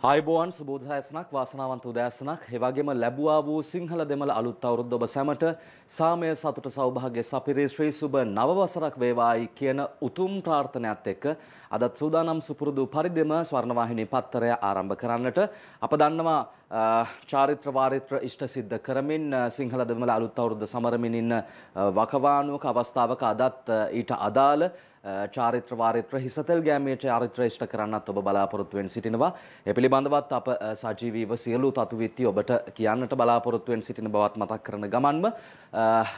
ආයුබෝවන් සුබෝදෑසනක් වාසනාවන්ත උදෑසනක් ඒ වගේම ලැබුවා වූ සිංහල දෙමළ අලුත් අවුරුද්ද ඔබ සැමට සාමය සතුට සෞභාග්‍ය සපිරේ ශ්‍රී සුබ නව වසරක් වේවායි කියන උතුම් ප්‍රාර්ථනාවත් එක්ක අදත් සූදානම් සුපුරුදු පරිදිම ස්වර්ණවාහිනී පත්තරය ආරම්භ කරන්නට අප දන්නවා චාරිත්‍ර වාරිත්‍ර ඉෂ්ට සිද්ධ කරමින් සිංහල දෙමළ අලුත් අවුරුද්ද සමරමින් ඉන්න වකවානුවක අවස්ථාවක අදත් ඊට අදාළ චාරිත්‍ර වාරිත්‍ර හිසතෙල් ගෑමේ චාරිත්‍ර ඉෂ්ට කරන්නත් ඔබ බලාපොරොත්තු වෙන සිටිනවා. ඒ පිළිබඳවත් අප සජීවීව සියලු තතුවිත්ති ඔබට කියන්නට බලාපොරොත්තු වෙන සිටින බවත් මතක් කරන ගමන්ම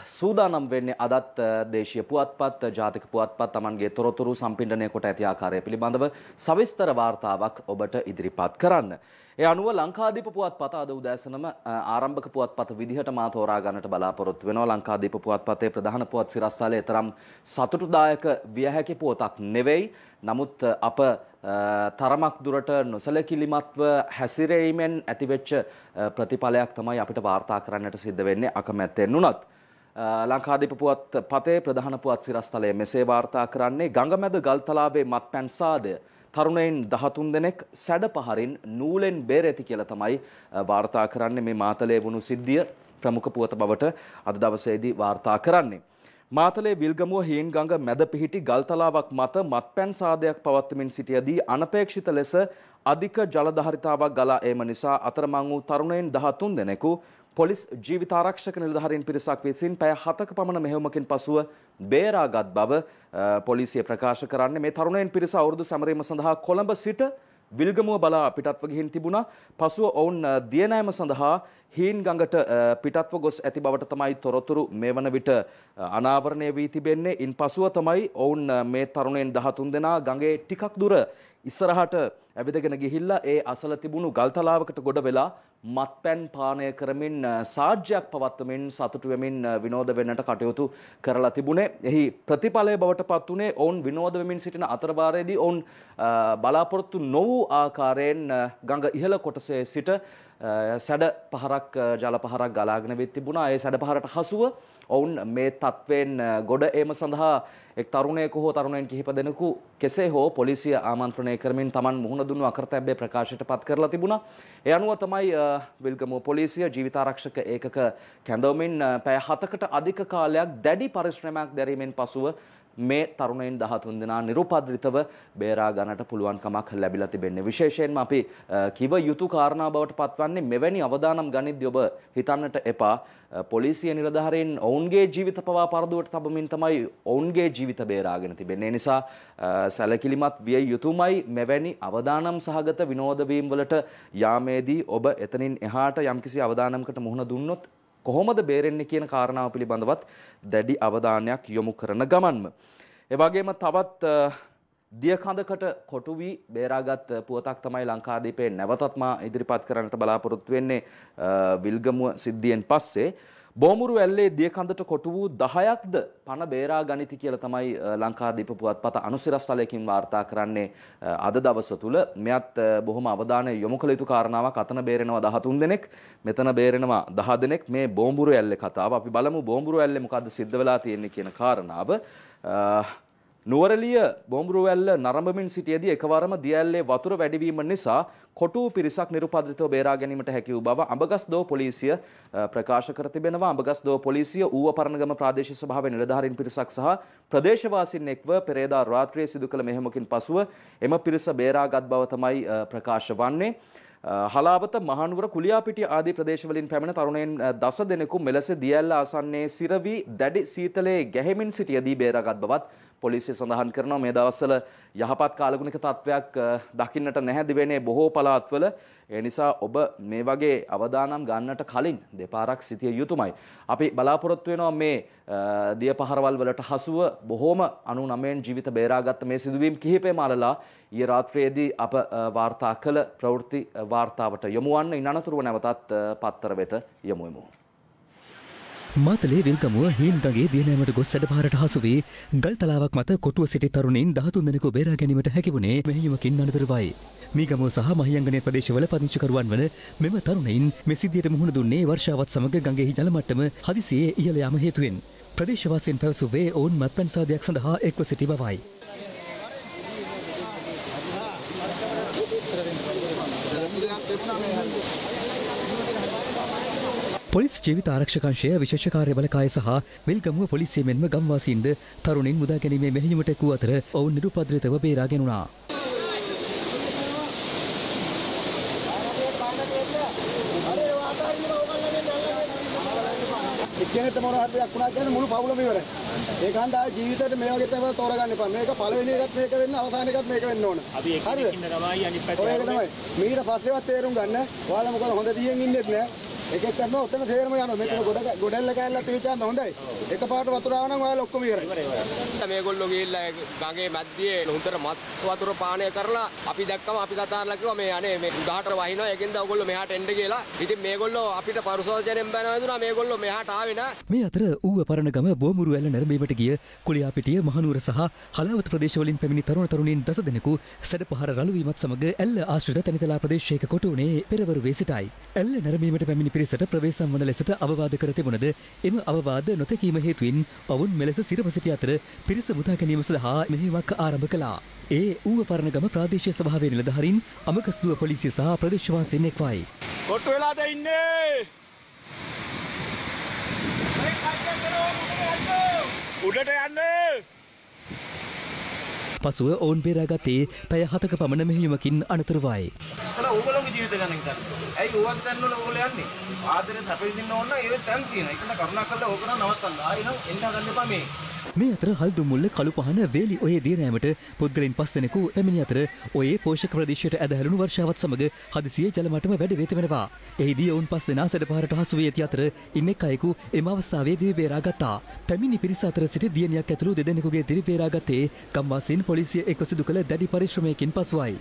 සූදානම් වෙන්නේ අදත් දේශීය පුවත්පත්, ජාතික පුවත්පත් Tamanගේ තොරතුරු සම්පින්ඩණය කොට ඇති ආකාරය පිළිබඳව සවිස්තර වාර්තාවක් ඔබට ඉදිරිපත් කරන්න. ඒ අනුව ලංකාදීප පුවත්පත අද උදෑසනම ආරම්භක පුවත්පත විදිහට මා තෝරා ගන්නට බලාපොරොත්තු වෙනවා. ලංකාදීප පුවත්පතේ ප්‍රධාන පුවත් සිරස්තලයේ තරම් සතුටුදායක විය හැකි පුවතක් නෙවෙයි. නමුත් අප තරමක් දුරට නොසලකිලිමත්ව හැසිරීමෙන් ඇතිවෙච්ච ප්‍රතිඵලයක් තමයි අපිට වාර්තා කරන්නට සිද්ධ වෙන්නේ අකමැත්තෙන් උනත්. ලංකාදීප පුවත්පතේ ප්‍රධාන පුවත් සිරස්තලයේ මෙසේ වාර්තා කරන්නේ ගංගමැද ගල්තලාවේ මත්පැන් සාදය තරුණයින් 13 දෙනෙක් සැඩ පහරින් නූලෙන් බේරෙති කියලා තමයි වාර්තා කරන්නේ. මේ මාතලේ වුණු සිද්ධිය ප්‍රමුඛ පුවත බවට අද දවසේදී වාර්තා කරන්නේ. මාතලේ විල්ගමුව හීන්ගඟ මැද පිහිටි ගල්තලාවක් මත මත්පැන් සාදයක් පවත්වමින් සිටියදී අනපේක්ෂිත ලෙස අධික ජලධාරිතාවක් ගලා ඒම නිසා අතරමං වූ තරුණයින් 13 දෙනෙකු පොලිස් ජීවිතාරක්ෂක නිලධාරීන් පිරිසක් විසින් පැය 7ක පමණ මෙහෙයුමකින් පසුව බේරාගත් බව පොලිසිය ප්‍රකාශ කරන්නේ. මේ තරුණයින් පිරිස අවුරුදු සැමරීම සඳහා කොළඹ සිට විල්ගමුව බලා පිටත්ව ගිහින් තිබුණා. පසුව ඔවුන් දියනෑම සඳහා හීන්ගඟට පිටත්ව ගොස් ඇති බවට තමයි තොරතුරු මේ වන විට අනාවරණය වී තිබෙන්නේ. ඉන්පසුව තමයි ඔවුන් මේ තරුණයින් 13 දෙනා ගඟේ ටිකක් දුර ඉස්සරහට ඇවිදගෙන ගිහිල්ලා ඒ අසල තිබුණු ගල්තලාවකට ගොඩ වෙලා මත්පැන් පානය කරමින් සාජ්‍යයක් පවත්වමින් සතුටු වෙමින් විනෝද වෙන්නට කටයුතු කරලා තිබුණේ. එහි ප්‍රතිඵලය බවට පත් වුණේ ඔවුන් විනෝද වෙමින් සිටින අතරවාරයේදී ඔවුන් බලාපොරොත්තු නොවූ ආකාරයෙන් ගඟ ඉහළ කොටසේ සිට සැඩ පහරක් ජල පහරක් ගලාගෙන වෙත් තිබුණා. ඒ සැඩ පහරට හසුව ඔවුන් මේ තත්වයෙන් ගොඩ ඒම සඳහා එක් තරුණයෙකු හෝ තරුණයන් කිහිප දෙනෙකු කෙසේ හෝ පොලිසිය ආමන්ත්‍රණය කරමින් Taman මුහුණ දුන්නු අකරතැබ්බේ ප්‍රකාශයට පත් කරලා තිබුණා. ඒ අනුව තමයි විල්ගමුව පොලිසිය ජීවිතාරක්ෂක ඒකක කැඳවමින් පැය 7කට අධික කාලයක් දැඩි පරිශ්‍රමයක් දැරීමෙන් පසුව මේ තරුණයින් 13 දෙනා නිරුපද්‍රිතව බේරා ගන්නට පුළුවන්කමක් ලැබිලා තිබෙන්නේ. විශේෂයෙන්ම අපි කිව යුතු කාරණා බවට පත්වන්නේ මෙවැනි අවදානම් ගනිද්දී ඔබ හිතන්නට එපා පොලිසිය නිලධාරීන් ඔවුන්ගේ ජීවිත පවා පරදුවට තබමින් තමයි ඔවුන්ගේ ජීවිත බේරාගෙන තිබෙන්නේ. ඒ නිසා සැලකිලිමත් විය යුතුමයි මෙවැනි අවදානම් සහගත විනෝද වීම් වලට යාමේදී ඔබ එතනින් එහාට යම්කිසි අවදානමකට මුහුණ දුන්නොත් කොහොමද බේරෙන්නේ කියන කාරණාව පිළිබඳවත් දැඩි අවධානයක් යොමු කරන ගමන්ම ඒ වගේම තවත් දියකඳකට කොටු වී බේරාගත් පුවතක් තමයි ලංකාදීපේ නැවතත් මා ඉදිරිපත් කරන්නට බලාපොරොත්තු වෙන්නේ. විල්ගමුව සිද්ධියෙන් පස්සේ බෝමුරු ඇල්ලේ දියකඳට කොටු වූ 10ක්ද පණ බේරා ගනිති කියලා තමයි ලංකාදීප පුවත්පත අනුසිරස්තලයකින් වාර්තා කරන්නේ අද දවස තුල. මෙයත් බොහොම අවධානය යොමු කළ යුතු කාරණාවක්. අතන බේරෙනවා 13 දෙනෙක්, මෙතන බේරෙනවා 10 දෙනෙක්. මේ බෝමුරු ඇල්ලේ කතාව අපි බලමු. බෝමුරු ඇල්ලේ මොකද්ද සිද්ධ වෙලා තියෙන්නේ කියන කාරණාව. නුවරඑළිය බෝම්බුරුවැල්ල නරඹමින් සිටියේදී එකවරම දිය ඇල්ලේ වතුර වැඩිවීම නිසා කොටු පිරිසක් නිරුපද්‍රිතව බේරා ගැනීමට හැකි වූ බව අඹගස්දොව පොලිසිය ප්‍රකාශ කර තිබෙනවා. අඹගස්දොව පොලිසිය ඌව පරණගම ප්‍රාදේශීය සභාවේ නිලධාරීන් පිරිසක් සහ ප්‍රදේශවාසීන් එක්ව පෙරේදා රාත්‍රියේ සිදු කළ මෙහෙයුමකින් පසුව එම පිරිස බේරාගත් බව තමයි ප්‍රකාශ වන්නේ. හලාවත මහනුවර කුලියාපිටිය ආදී ප්‍රදේශවලින් පැමිණ තරුණයන් 10 දෙනෙකු මෙලෙස දිය ඇල්ල ආසන්නයේ සිරවි දැඩි සීතලයේ ගැහෙමින් සිටියදී බේරාගත් බවත් පොලිසිය සඳහන් කරනවා. මේ දවස්වල යහපත් කාලගුණික තත්වයක් දකින්නට නැහැ දිවෙනේ බොහෝ පළාත්වල. ඒ නිසා ඔබ මේ වගේ අවදානම් ගන්නට කලින් දෙපාරක් සිටිය යුතුමයි. අපි බලාපොරොත්තු වෙනවා මේ දිය පහරවල් වලට හසුව බොහෝම 99න් ජීවිත බේරාගත්ත මේ සිදුවීම් කිහිපෙම අලලා ඊයේ රාත්‍රියේදී අප වාර්තා කළ ප්‍රවෘත්ති වාර්තාවට යොමු වන්න. ඉන් අනතුරුව නැවතත් පත්තර වෙත යොමු වෙමු. මාතලේ විල්ගමුව හීන්ගඟේ දියනෑමට ගොස් සැඩපහරට හසු වී ගල්තලාවක් මත කොටුව සිටි තරුණයින් 13 දෙනෙකු බේරා ගැනීමට හැකි වුණේ මෙහෙයුමකින් අනතුරුවයි. මීගමුව සහ මහියංගනය ප්‍රදේශවල පදිංචිකරුවන් වන මෙම තරුණයින් මේ සිද්ධියට මුහුණ දුන්නේ වර්ෂාවත් සමග ගඟෙහි ජල මට්ටම හදිසියේ ඉහළ යාම හේතුවෙන්. ප්‍රදේශවාසීන් පැවසුවේ ඔවුන් මත්පැන් සාදයක් සඳහා එක්ව සිටි බවයි. පොලිස් ජීවිත ආරක්ෂකංශය විශේෂ කාර්ය බලකාය සහ වෙල්ගමුව පොලිසිය මෙන්ම ගම්වාසීන්ද තරුණින් මුදා ගැනීමේ මෙහෙයුමට එක්වූ අතර ඔවුන් නිරුපද්‍රිතව බේරාගෙන වුණා. එක්කෙනෙක්ට මොන හරි දෙයක් වුණා කියන්නේ මුළු පවුලම ඉවරයි. ඒක හන්දා ජීවිතේට මේ වගේ තමයි තෝරගන්න එපා. මේක පළවෙනි එකත් මේක වෙන්න අවසාන එකත් මේක වෙන්න ඕන. අපි එක්කෙනෙක් ඉන්න තමයි අනිත් පැත්තේ. ඒක තමයි. මීට පස්සේවත් තේරුම් ගන්න. ඔයාලා මොකද හොඳ දියෙන් ඉන්නෙත් නෑ. එකෙක් කරනවා ඔතන තේරම යනවා. මෙතන ගොඩැල්ල කෑල්ලත් තියචාන්න හොඳයි. එකපාරට වතුර ආව නම් ඔයාලා ඔක්කොම ඉවරයි. මේගොල්ලෝ ගිහිල්ලා ගඟේ මැද්දේ හොඳට මත් වතුර පානය කරලා අපි දැක්කම අපි කතාරලා කිව්වා මේ අනේ මේ උඩහට වහිනවා ඒකෙන්ද ඔයගොල්ලෝ මෙහාට එන්න කියලා. ඉතින් මේගොල්ලෝ අපිට පරුසෝචනයෙන් බැනවා දුනා මේගොල්ලෝ මෙහාට ආවේ නෑ. මේ අතර ඌව පරණගම බෝමුරු ඇල්ල නැරඹීමට ගිය කුලියාපිටිය මහනුවර සහ හලාවත ප්‍රදේශවලින් පැමිණි තරුණ තරුණීන් දසදෙනෙකු සැඩපහර රළු වීමත් සමග ඇල්ල ආශ්‍රිත තනිතලා ප්‍රදේශයක කොටුනේ පෙරවරුවේ සිටයි. ඇල්ල නැරඹීමට පැමිණි පිරිසට ප්‍රවේශම් වන ලෙසට අවවාද කර තිබුණද එම අවවාද නොතැකීම හේතුවෙන් ඔවුන් මෙලෙස සිරව සිටි අතර පිරිස මුදා ගැනීම සඳහා මෙහෙයුමක් ආරම්භ කළා. ඒ ඌව පරණගම ප්‍රාදේශීය සභාවේ නිලධාරීන් අමකස්දුව පොලිසිය සහ ප්‍රදේශවාසීන් එක්වයි. කොට්ටු වෙලාද ඉන්නේ? උඩට යන්න! පසුව ඔවුන් බේරාගත්තේ පැය 7ක පමණ මෙහෙයුමකින් අනතුරුවයි. ඕගොල්ලෝගේ ජීවිත ගණන් කරන්නේ. ඇයි ඕවත් තැන් වල ඕගොල්ලෝ යන්නේ? ආදරේ සැපෙදින්න ඕන නම් ඒ තැන් තියෙනවා. ඒකට කරුණා කරලා ඕක නම් නවත්තන්න. ආයෙ නම් එන්න ගන්න එපා මේ. මේ අතර හල්දුම්මුල්ල කළු පහන වේලි ඔයේ දියනෑමට පුද්ගලයන් 5 දෙනෙකු පැමිණි අතර ඔයේ පෝෂක ප්‍රදේශයට ඇදහැරුණු වර්ෂාවත් සමග හදිසියේ ජල මට්ටම වැඩි වේත වෙනවා. එහිදී ඔවුන් 5 දෙනා සැඩපහරට හසු වී ඇති අතර ඉන්නෙක් අයෙකු එම අවස්ථාවේදී බේරාගත්තා. පැමිණි පිරිස අතර සිටි දියණියක් ඇතුළු දෙදෙනෙකුගේ දිරි බේරාගත්තේ ගම්වාසීන් පොලිසිය එක්ව සිදු කළ දැඩි පරිශ්‍රමයකින් පසුවයි.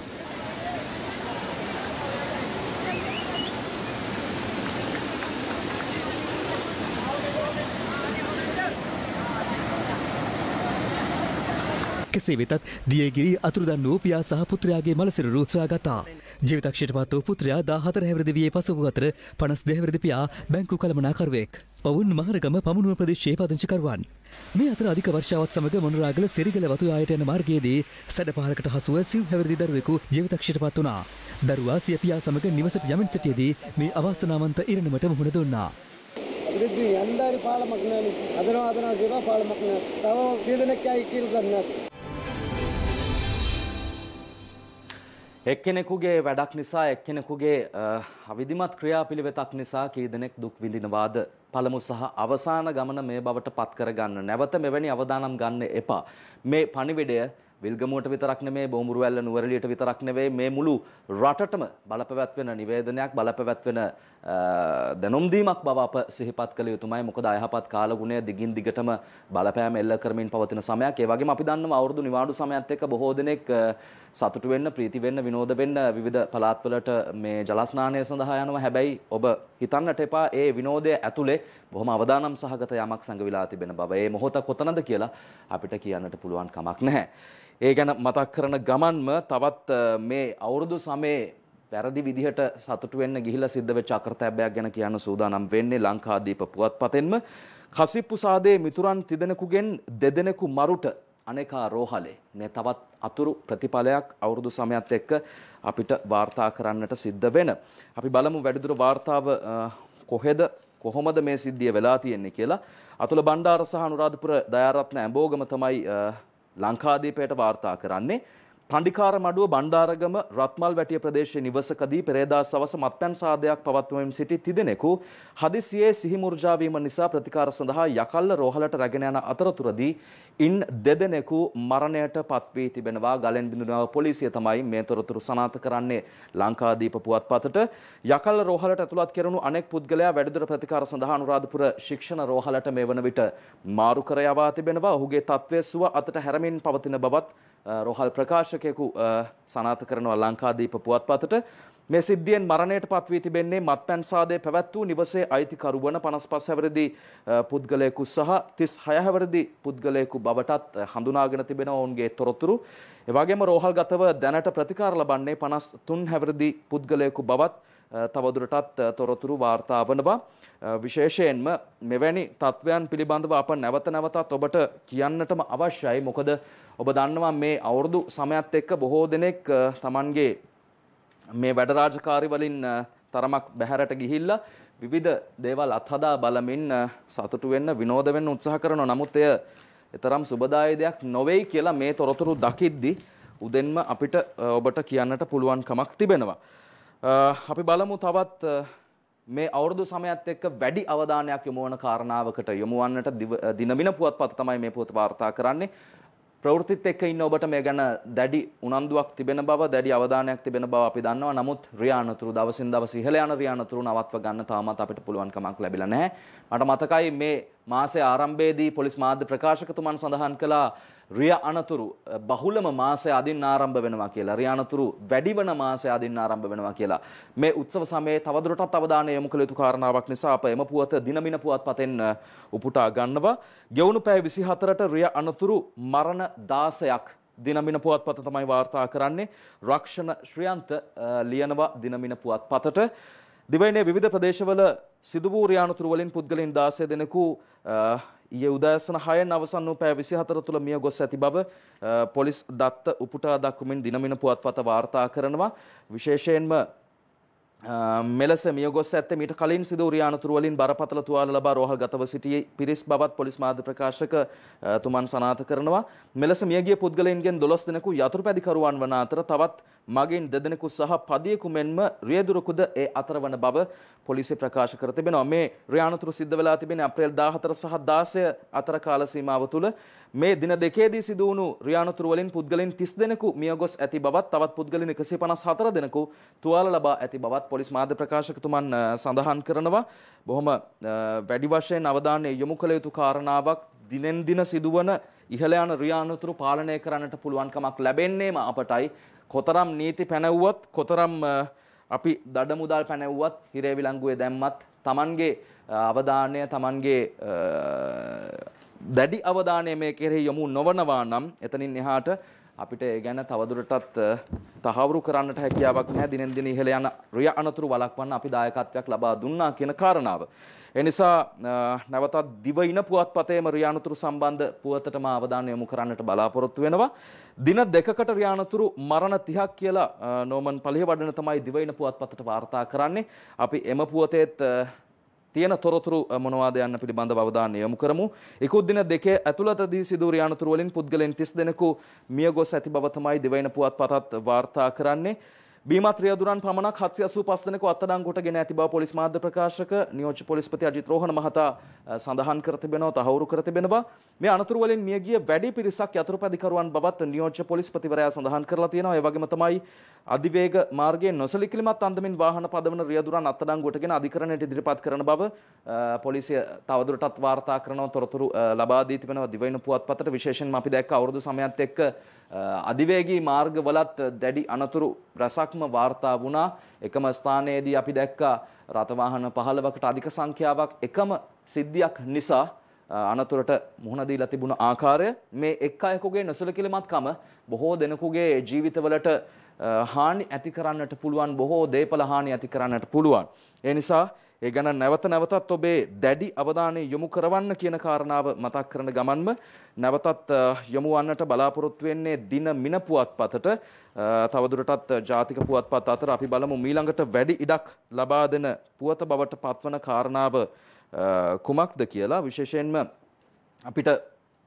කෙසේ වෙතත් දියගිරි අතුරුදන් වූ පියා සහ පුත්‍රයාගේ මලසිරුරු සොයාගත්තා. ජීවිතක්ෂයට පත් වූ පුත්‍රයා 14 හැවිරිදි වියේ පසු වූ අතර 52 හැවිරිදි පියා බැංකු කළමනාකරුවෙක්. ඔවුන් මහරගම පමුණුව ප්‍රදේශයේ පදිංචිකරුවන්. මේ අතර අධික වර්ෂාවත් සමග මොනරාගල සිරිගල වතු ආයට යන මාර්ගයේදී සැඩපහරකට හසුව සිව් හැවිරිදි දරුවෙකු ජීවිතක්ෂයට පත් වුණා. දරුවා සිය පියා සමග නිවසට යමින් සිටියේදී මේ අවාසනාවන්ත ඉරණමට මුහුණ දුන්නා. අදිරිද්දී යන්දාරි පාලමක් නෑනේ. අදනවා කියලා පාලමක් නෑ. තව කී දෙනෙක් යයි කියලා දන්නේ නැහැ. එක්කෙනෙකුගේ වැඩක් නිසා එක්කෙනෙකුගේ අවිධිමත් ක්‍රියාපිළිවෙතක් නිසා කී දෙනෙක් දුක් විඳිනවාද පළමු සහ අවසාන ගමන මේ බවට පත් කරගන්න. නැවත මෙවැනි අවදානම් ගන්න එපා. මේ පණිවිඩය විල්ගමුවට විතරක් නෙමේ බෝමුරුවැල්ල නුවරඑළියට විතරක් නෙවෙයි මේ මුළු රටටම බලපැවැත්වෙන නිවේදනයක් බලපැවැත්වෙන දැනුම් දීමක් බව අප සිහිපත් කළ යුතුමයි. මොකද අයහපත් කාලගුණය දිගින් දිගටම බලපෑම එල්ල කරමින් පවතින සමයක්. ඒ වගේම අපි දන්නවා අවුරුදු නිවාඩු සමයත් එක්ක බොහෝ දෙනෙක් සතුටු වෙන්න, ප්‍රීති වෙන්න, විනෝද වෙන්න විවිධ පළාත්වලට මේ ජල ස්නානය සඳහා යනවා. හැබැයි ඔබ හිතන්නට එපා ඒ විනෝදය ඇතුලේ බොහොම අවදානම් සහගත යමක් සංගවිලා තිබෙන බව. ඒ මොහොත කොතනද කියලා අපිට කියන්නට පුළුවන් කමක් නැහැ. ඒ ගැන මතක් කරන ගමන්ම තවත් මේ අවුරුදු සමයේ වැරදි විදිහට සතුටු වෙන්න ගිහිලා සිද්ධ වෙච්ච අකරතැබ්බයක් ගැන කියන්න සූදානම් වෙන්නේ ලංකාදීප පුවත්පතෙන්ම. කසිප්පු සාදේ මිතුරන් තිදෙනෙකුගෙන් දෙදෙනෙකු මරුට අනේකා රෝහලේ මේ තවත් අතුරු ප්‍රතිඵලයක් අවුරුදු සමයත් එක්ක අපිට වාර්තා කරන්නට සිද්ධ වෙන. අපි බලමු වැඩිදුර වාර්තාව කොහොමද මේ සිද්ධිය වෙලා තියෙන්නේ කියලා. අතුල බණ්ඩාර සහ අනුරාධපුර දයාරත්න ඇඹෝගම තමයි ලංකාදීපයට වාර්තා කරන්නේ. පණ්ඩිකාර මඩුව බණ්ඩාරගම රත්මල් වැටිය ප්‍රදේශයේ නිවසකදී පෙරේදා සවස මත්පැන් සාදයක් පවත්වමින් සිටි තිදෙනෙකු හදිසියේ සිහිමුර්ජා වීම නිසා ප්‍රතිකාර සඳහා යකල්ල රෝහලට රැගෙන යන අතරතුරදී ඉන් දෙදෙනෙකු මරණයට පත් වී තිබෙනවා. ගලෙන් බිඳුනව පොලිසිය තමයි මේ තොරතුරු සනාථ කරන්නේ ලංකාදීප පුවත්පතට. යකල්ල රෝහලට ඇතුළත් කෙරුණු අනෙක් පුද්ගලයා වැඩිදුර ප්‍රතිකාර සඳහා අනුරාධපුර ශික්ෂණ රෝහලට මේ වන විට මාරු කර යවා තිබෙනවා. ඔහුගේ තත්ත්වය සුව අතට හැරමින් පවතින බවත් රෝහල් ප්‍රකාශකයෙකු සනාථ කරනවා ලංකාදීප පුවත්පතට. මේ සිද්ධියෙන් මරණයට පත් වී තිබෙන්නේ මත්පැන් සාදේ පැවැත් වූ නිවසේ අයිතිකරු වන 55 හැවිරිදි පුද්ගලයෙකු සහ 36 හැවිරිදි පුද්ගලයෙකු බවටත් හඳුනාගෙන තිබෙනවා ඔවුන්ගේ තොරතුරු. ඒ වගේම රෝහල්ගතව දැනට ප්‍රතිකාර ලබන්නේ 53 හැවිරිදි පුද්ගලයෙකු බවත් තවදුරටත් තොරතුරු වාර්තා වනවා. විශේෂයෙන්ම මෙවැනි තත්වයන් පිළිබඳව අප නැවත නැවතත් ඔබට කියන්නටම අවශ්‍යයි. මොකද ඔබ දන්නවා මේ අවුරුදු සමයත් එක්ක බොහෝ දෙනෙක් Tamanගේ මේ වැඩ රාජකාරි වලින් තරමක් බැහැරට ගිහිල්ලා විවිධ දේවල් අත්හදා බලමින් සතුටු වෙන්න විනෝද වෙන්න උත්සාහ කරනවා. නමුත් එය තරම් සුබදායී දෙයක් නොවේයි කියලා මේ තොරතුරු දකිද්දි උදෙන්ම අපිට ඔබට කියන්නට පුළුවන් කමක් තිබෙනවා. අපි බලමු තවත් මේ අවුරුදු සමයත් එක්ක වැඩි අවධානයක් යොමු වන කාරණාවකට යොමු වන්නට දිනමින පුවත්පත තමයි මේ පුවත වාර්තා කරන්නේ. ප්‍රවෘත්තිත් එක්ක ඉන්න ඔබට මේ ගැන දැඩි උනන්දුවක් තිබෙන බව, දැඩි අවධානයක් තිබෙන බව අපි දන්නවා. නමුත් රියානතුරු දවසින් දවස ඉහළ යන රියානතුරු නවත්ව ගන්න තාමත් අපිට පුළුවන් කමක් ලැබිලා නැහැ. මට මතකයි මේ මාසයේ ආරම්භයේදී පොලිස් මාධ්‍ය ප්‍රකාශකතුමන් සඳහන් කළා රිය අනතුරු බහුලම මාසය අදින් ආරම්භ වෙනවා කියලා. රිය අනතුරු වැඩි වන මාසය අදින් ආරම්භ වෙනවා කියලා. මේ උත්සව සමයේ තවදුරටත් අවධානය යොමු කළ යුතු කාරණාවක් නිසා අප එම පුවත දිනමින පුවත්පතෙන් උපුටා ගන්නවා. ගෙවුණු පැය 24ට රිය අනතුරු මරණ 16ක් දිනමින පුවත්පත තමයි වාර්තා කරන්නේ. රක්ෂණ ශ්‍රියන්ත ලියනවා දිනමින පුවත්පතට. දිවයිනේ විවිධ ප්‍රදේශවල සිදු වූ රිය අනතුරු වලින් පුද්ගලයන් 16 දෙනෙකු ඊයේ උදෑසන 6න් අවසන් වූ පැය 24 තුළ මිය ගොස් ඇති බව පොලිස් දත්ත උපුටා දක්වමින් දිනමින පුවත්පත වාර්තා කරනවා. විශේෂයෙන්ම මෙලෙස මිය ගොස් ඇත්තේ මීට කලින් සිදු වූ රිය අනතුරු වලින් බරපතල තුවාල ලබා රෝහල්ගතව සිටි පිරිස් බවත් පොලිස් මාධ්‍ය ප්‍රකාශක තුමන් සනාථ කරනවා. මෙලෙස මියගිය පුද්ගලයන්ගෙන් 12 දෙනෙකු යතුරුපැදිකරුවන් වන අතර තවත් මගින් 2 දෙනෙකු සහ පදියෙකු මෙන්ම රියදුරකුද ඒ අතර වන බව පොලිසිය ප්‍රකාශ කර තිබෙනවා. මේ රිය අනතුරු සිද්ධ වෙලා තිබෙන්නේ අප්‍රේල් 14 සහ 16 අතර කාල සීමාව තුළ. මේ දින දෙකේදී සිදු වුණු රිය අනතුරු වලින් පුද්ගලයන් 30 දෙනෙකු මිය ගොස් ඇති බවත් තවත් පුද්ගලයන් 154 දෙනෙකු තුවාල ලබා ඇති බවත් පොලිස් මාධ්‍ය ප්‍රකාශකතුමන් සඳහන් කරනවා. බොහොම වැඩි වශයෙන් අවධානය යොමු කළ යුතු කාරණාවක්. දිනෙන් දින සිදුවන ඉහළ යන රිය අනතුරු පාලනය කරන්නට පුළුවන්කමක් ලැබෙන්නේම අපටයි. කොතරම් නීති පැනවුවත්, කොතරම් අපි දඩ මුදල් පැනවුවත්, හිරේ විලංගුවේ දැම්මත් Tamanගේ අවධානය, Tamanගේ දැඩි අවධානය මේ කෙරෙහි යොමු නොවනවා නම් එතනින් එහාට අපිට ඒ ගැන තවදුරටත් තහවුරු කරන්නට හැකියාවක් නැහැ. දිනෙන් දින ඉහළ යන රිය අනතුරු වළක්වන්න අපි දායකත්වයක් ලබා දුන්නා කියන කාරණාව. ඒ නිසා නැවතත් දිවයින පුවත්පතේම රිය අනතුරු සම්බන්ධ පුවතටම අවධානය යොමු කරන්නට බලාපොරොත්තු වෙනවා. දින දෙකකට රිය අනතුරු මරණ 30ක් කියලා නෝමන් පලිහවඩන තමයි දිවයින පුවත්පතට වාර්තා කරන්නේ. අපි එම පුවතේත් තියෙන තොරතුරු මොනවාද යන්න පිළිබඳව අවධානය යොමු කරමු. ඉකුත් දින දෙකේ ඇතුළතදී සිදු රිය අනතුරු වලින් පුද්ගලයන් 30 දෙනෙකු මිය ගොස් ඇති බව තමයි දිවයින පුවත්පතත් වාර්තා කරන්නේ. බීමත් රියදුරන් පමණක් 785 දෙනෙකු අත්අඩංගුවට ගෙන ඇති බව පොලිස් මාධ්‍ය ප්‍රකාශක නියෝජ්‍ය පොලිස්පති අජිත් රෝහණ මහතා සඳහන් කර තිබෙනවා, තහවුරු කර තිබෙනවා. මේ අනතුරු වලින් මියගිය වැඩි පිරිසක් යතුරුපැදිකරුවන් බවත් නියෝජ්‍ය පොලිස්පතිවරයා සඳහන් කරලා තියෙනවා. ඒ වගේම තමයි අධිවේග මාර්ගයේ නොසලකිලිමත් අන්දමින් වාහන පදවන රියදුරන් අත්අඩංගුවට ගෙන අධිකරණයට ඉදිරිපත් කරන බව පොලිසිය තවදුරටත් වාර්තා කරනවා. තොරතුරු ලබා දී තිබෙනවා දිවයින පුවත්පතට. විශේෂයෙන්ම අපි දැක්ක අවුරුදු සමයත් එක්ක අධිවේගී මාර්ගවලත් දැඩි අනතුරු රැසක්ම වාර්තා වුණා. එකම ස්ථානයේදී අපි දැක්කා රථ වාහන 15කට අධික සංඛ්‍යාවක් එකම සිද්ධියක් නිසා අනතුරට මුහුණ දීලා තිබුණ ආකාරය, මේ එක් අයෙකුගේ නොසලකිලිමත්කම බොහෝ දෙනෙකුගේ ජීවිතවලට හානි ඇති කරන්නට පුළුවන්, බොහෝ දේපල හානි ඇති කරන්නට පුළුවන්. ඒ නිසා ඒ ගැන නැවත නැවතත් ඔබේ දැඩි අවධානය යොමු කරවන්න කියන කාරණාව මතක් කරන ගමන්ම නැවතත් යොමු වන්නට බලාපොරොත්තු වෙන්නේ දින මින පුවත්පතට. තවදුරටත් ජාතික පුවත්පත් අතර අපි බලමු මීළඟට වැඩි ඉඩක් ලබා දෙන පුවත බවට පත්වන කාරණාව කුමක්ද කියලා. විශේෂයෙන්ම අපිට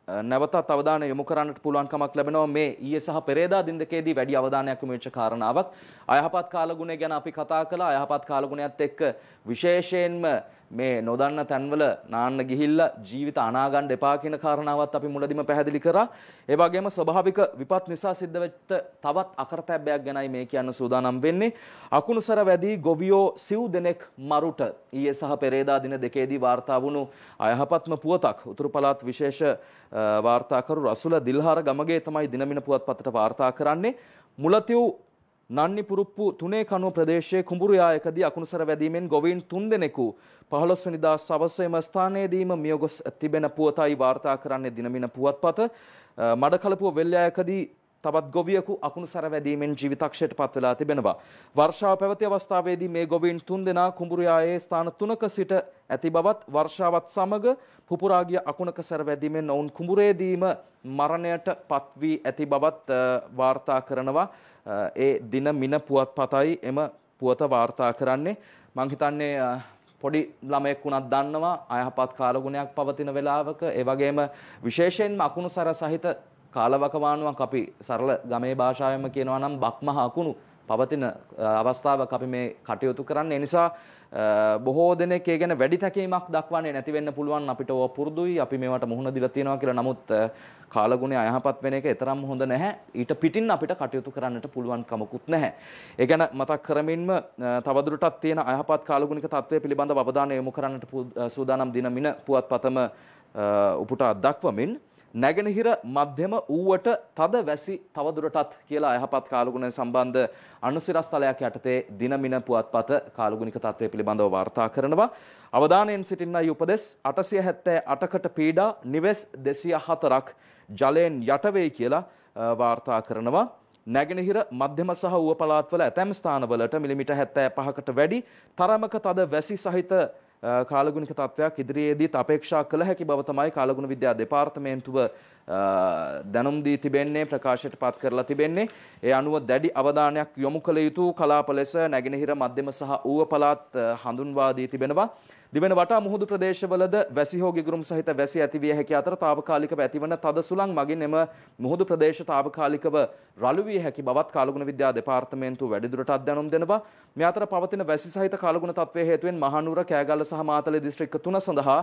නැවතත් අවධානය යොමු කරන්නට පුළුවන්කමක් ලැබෙනවා මේ ඊයේ සහ පෙරේදා දින දෙකේදී වැඩි අවධානයක් යොමු වෙච්ච කාරණාවක්. අයහපත් කාලගුණය ගැන අපි කතා කළා. අයහපත් කාලගුණයත් එක්ක විශේෂයෙන්ම මේ නොදන්න තැන්වල නාන්න ගිහිල්ලා ජීවිත අනාගන්න එපා කියන කාරණාවත් අපි මුලදීම පැහැදිලි කරා. ඒ වගේම ස්වභාවික විපත් නිසා සිද්ධ වෙච්ච තවත් අකරතැබ්බයක් ගැනයි මේ කියන්න සූදානම් වෙන්නේ. අකුණුසර වැදී ගොවියෝ සිව් දෙනෙක් මරුට ඊයේ සහ පෙරේදා දින දෙකේදී වාර්තා වුණු අයහපත්ම පුවතක්. උතුරු පළාත් විශේෂ වාර්තාකරු රසුල දිල්හාර ගමගේ තමයි දිනමින පුවත්පතට වාර්තා කරන්නේ. මුලතිව් නන්නි පුරුප්පු තුනේ කනුව ප්‍රදේශයේ කුඹුරු යායකදී අකුණුසර වැදීමෙන් ගොවීන් 3 දෙනෙකු 15 වෙනිදා සවස එම ස්ථානයේදීම මිය ගොස් තිබෙන පුවතයි වාර්තා කරන්නේ දිනමින පුවත්පත. මඩකලපුව වෙල්යායකදී තවත් ගොවියෙකු අකුණු සැර වැදීමෙන් ජීවිතක්ෂයට පත් වෙලා තිබෙනවා. වර්ෂාව පැවති අවස්ථාවේදී මේ ගොවීන් 3 දෙනා කුඹුරයායේ ස්ථාන 3ක සිට ඇති බවත් වර්ෂාවත් සමග පුපුරා ගිය අකුණක සැර වැදීමෙන් ඔවුන් කුඹුරේදීම මරණයට පත් වී ඇති බවත් වාර්තා කරනවා. ඒ දින මින පුවත්පතයි එම පුවත වාර්තා කරන්නේ. මං හිතන්නේ පොඩි ළමයෙක් වුණත් දන්නවා අයහපත් කාලගුණයක් පවතින වෙලාවක ඒ වගේම විශේෂයෙන්ම අකුණු සැර සහිත කාලවකවානුවක් අපි සරල ගමේ භාෂාවෙන්ම කියනවා නම් බක්මහ අකුණු පවතින අවස්ථාවක අපි මේ කටයුතු කරන්නේ. ඒ නිසා බොහෝ දෙනෙක් ඒ ගැන වැඩි තැකීමක් දක්වන්නේ නැති වෙන්න පුළුවන්. අපිට ඕවා පුරුදුයි. අපි මේවට මුහුණ දීලා තියෙනවා කියලා. නමුත් කාලගුණය අයහපත් වෙන එක තරම් හොඳ නැහැ. ඊට පිටින් අපිට කටයුතු කරන්නට පුළුවන් කමකුත් නැහැ. ඒ ගැන මතක් කරමින්ම තවදුරටත් තියෙන අයහපත් කාලගුණික තත්ත්වය පිළිබඳව අවධානය යොමු කරන්නට සූදානම් දින මින පුවත්පතම උපුටා දක්වමින් නැගෙනහිර මධ්‍යම ඌවට තද වැසි තවදුරටත් කියලා අයහපත් කාලගුණ සම්බන්ධ අනුසිරස්තලයක් යටතේ දිනමින පුවත්පත කාලගුණික තත්ත්වය පිළිබඳව වාර්තා කරනවා. අවධානයෙන් සිටින්නයි උපදෙස් 878කට පීඩා නිවෙස් 204ක් ජලයෙන් යට වෙයි කියලා වාර්තා කරනවා. නැගෙනහිර මධ්‍යම සහ ඌව පළාත්වල ඇතැම් ස්ථානවලට මිලිමීටර් 75කට වැඩි තරමක තද වැසි සහිත කාලගුණික තත්ත්වයක් ඉදිරියේදීත් අපේක්ෂා කළ හැකි බව තමයි කාලගුණ විද්‍යා දෙපාර්තමේන්තුව දැනුම් දී තිබෙන්නේ, ප්‍රකාශයට පත් කරලා තිබෙන්නේ. ඒ අනුව දැඩි අවධානයක් යොමු කළ යුතු කලාප ලෙස නැගෙනහිර මධ්‍යම සහ ඌව පළාත් හඳුන්වා දී තිබෙනවා. දිවෙන වටා මුහුදු ප්‍රදේශවලද වැසි හෝ ගිගුරුම් සහිත වැසි ඇතිවිය හැකි අතර తాවකාලිකව ඇතිවන තද සුළං මගින් එම මුහුදු ප්‍රදේශ తాවකාලිකව රළු විය හැකි බවත් කාලගුණ විද්‍යා දෙපාර්තමේන්තුව වැඩිදුරටත් දැනුම් දෙනවා. මේ අතර පවතින වැසි සහිත කාලගුණ තත්ත්වයේ හේතුවෙන් මහනුවර, කෑගල්ල සහ මාතලේ දිස්ත්‍රික්ක 3 සඳහා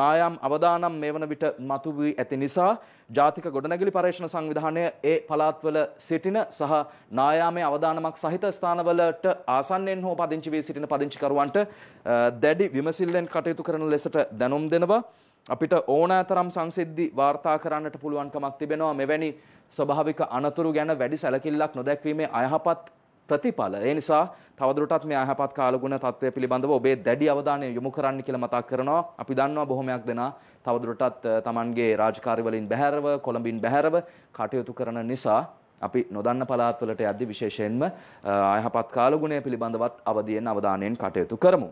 නායම් අවදානම් මේ වන විට මතු වී ඇති නිසා ජාතික ගොඩනැගිලි පරීක්ෂණ සංවිධානය ඒ පළාත්වල සිටින සහ නායාමේ අවදානමක් සහිත ස්ථානවලට ආසන්නෙන් හෝ පදිංචි වී සිටින පදිංචිකරුවන්ට දැඩි විමසිල්ලෙන් කටයුතු කරන ලෙසට දැනුම් දෙනවා. අපිට ඕනෑතරම් සංසිද්ධි වාර්තා කරන්නට පුළුවන්කමක් තිබෙනවා. මෙවැනි ස්වභාවික අනතුරු ගැන වැඩි සැලකිල්ලක් නොදැක්වීමේ අයහපත් ප්‍රතිඵල. ඒ නිසා තවදුරටත් මේ අයහපත් කාලගුණ තත්ත්වය පිළිබඳව ඔබේ දැඩි අවධානය යොමු කරන්න කියලා මතක් කරනවා. අපි දන්නවා බොහොමයක් දෙනා තවදුරටත් Tamanගේ රාජකාරි වලින් බැහැරව, කොළඹින් බැහැරව කටයුතු කරන නිසා අපි නොදන්න පළාත්වලට යද්දී විශේෂයෙන්ම අයහපත් කාලගුණය පිළිබඳවත් අවදියෙන් අවධානයෙන් කටයුතු කරමු.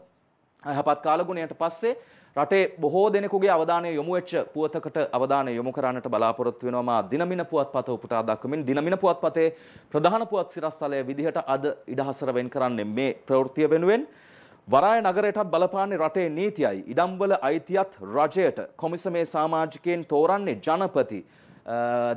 අයහපත් කාලගුණයට පස්සේ රටේ බොහෝ දෙනෙකුගේ අවධානය යොමු වෙච්ච පුවතකට අවධානය යොමු කරන්නට බලාපොරොත්තු වෙනවා මා දිනමින පුවත්පත උපුටා දක්වමින්. දිනමින පුවත්පතේ ප්‍රධාන පුවත් සිරස්තලය විදිහට අද ඉඩහසර වෙන් කරන්නේ මේ ප්‍රවෘත්තිය වෙනුවෙන්. වරාය නගරයටත් බලපාන්නේ රටේ නීතියයි. ඉඩම්වල අයිතියත් රජයට. කොමිසමේ සමාජිකයන් තෝරන්නේ ජනපති.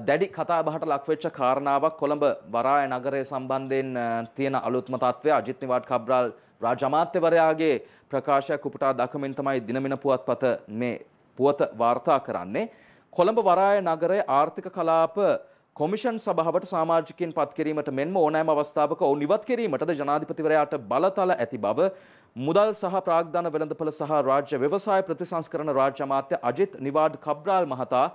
දැඩි කතාබහට ලක්වෙච්ච කාරණාවක් කොළඹ වරාය නගරය සම්බන්ධයෙන් තියෙන අලුත්ම තත්ත්වය. අජිත් නිවාඩ් කබ්‍රාල් රාජ්‍ය අමාත්‍යවරයාගේ ප්‍රකාශයක් උපුටා දක්වමින් තමයි දිනමින පුවත්පත මේ පුවත වාර්තා කරන්නේ. කොළඹ වරාය නගරයේ ආර්ථික කලාප කොමිෂන් සභාවට සමාජිකයන් පත් කිරීමට මෙන්ම ඕනෑම අවස්ථාවක ඔවුන් ඉවත් කිරීමටද ජනාධිපතිවරයාට බලතල ඇති බව මුදල් සහ ප්‍රාග්ධන වෙළඳපොළ සහ රාජ්‍ය ව්‍යවසාය ප්‍රතිසංස්කරණ රාජ්‍ය අමාත්‍ය අජිත් නිවාඩ් කබ්‍රාල් මහතා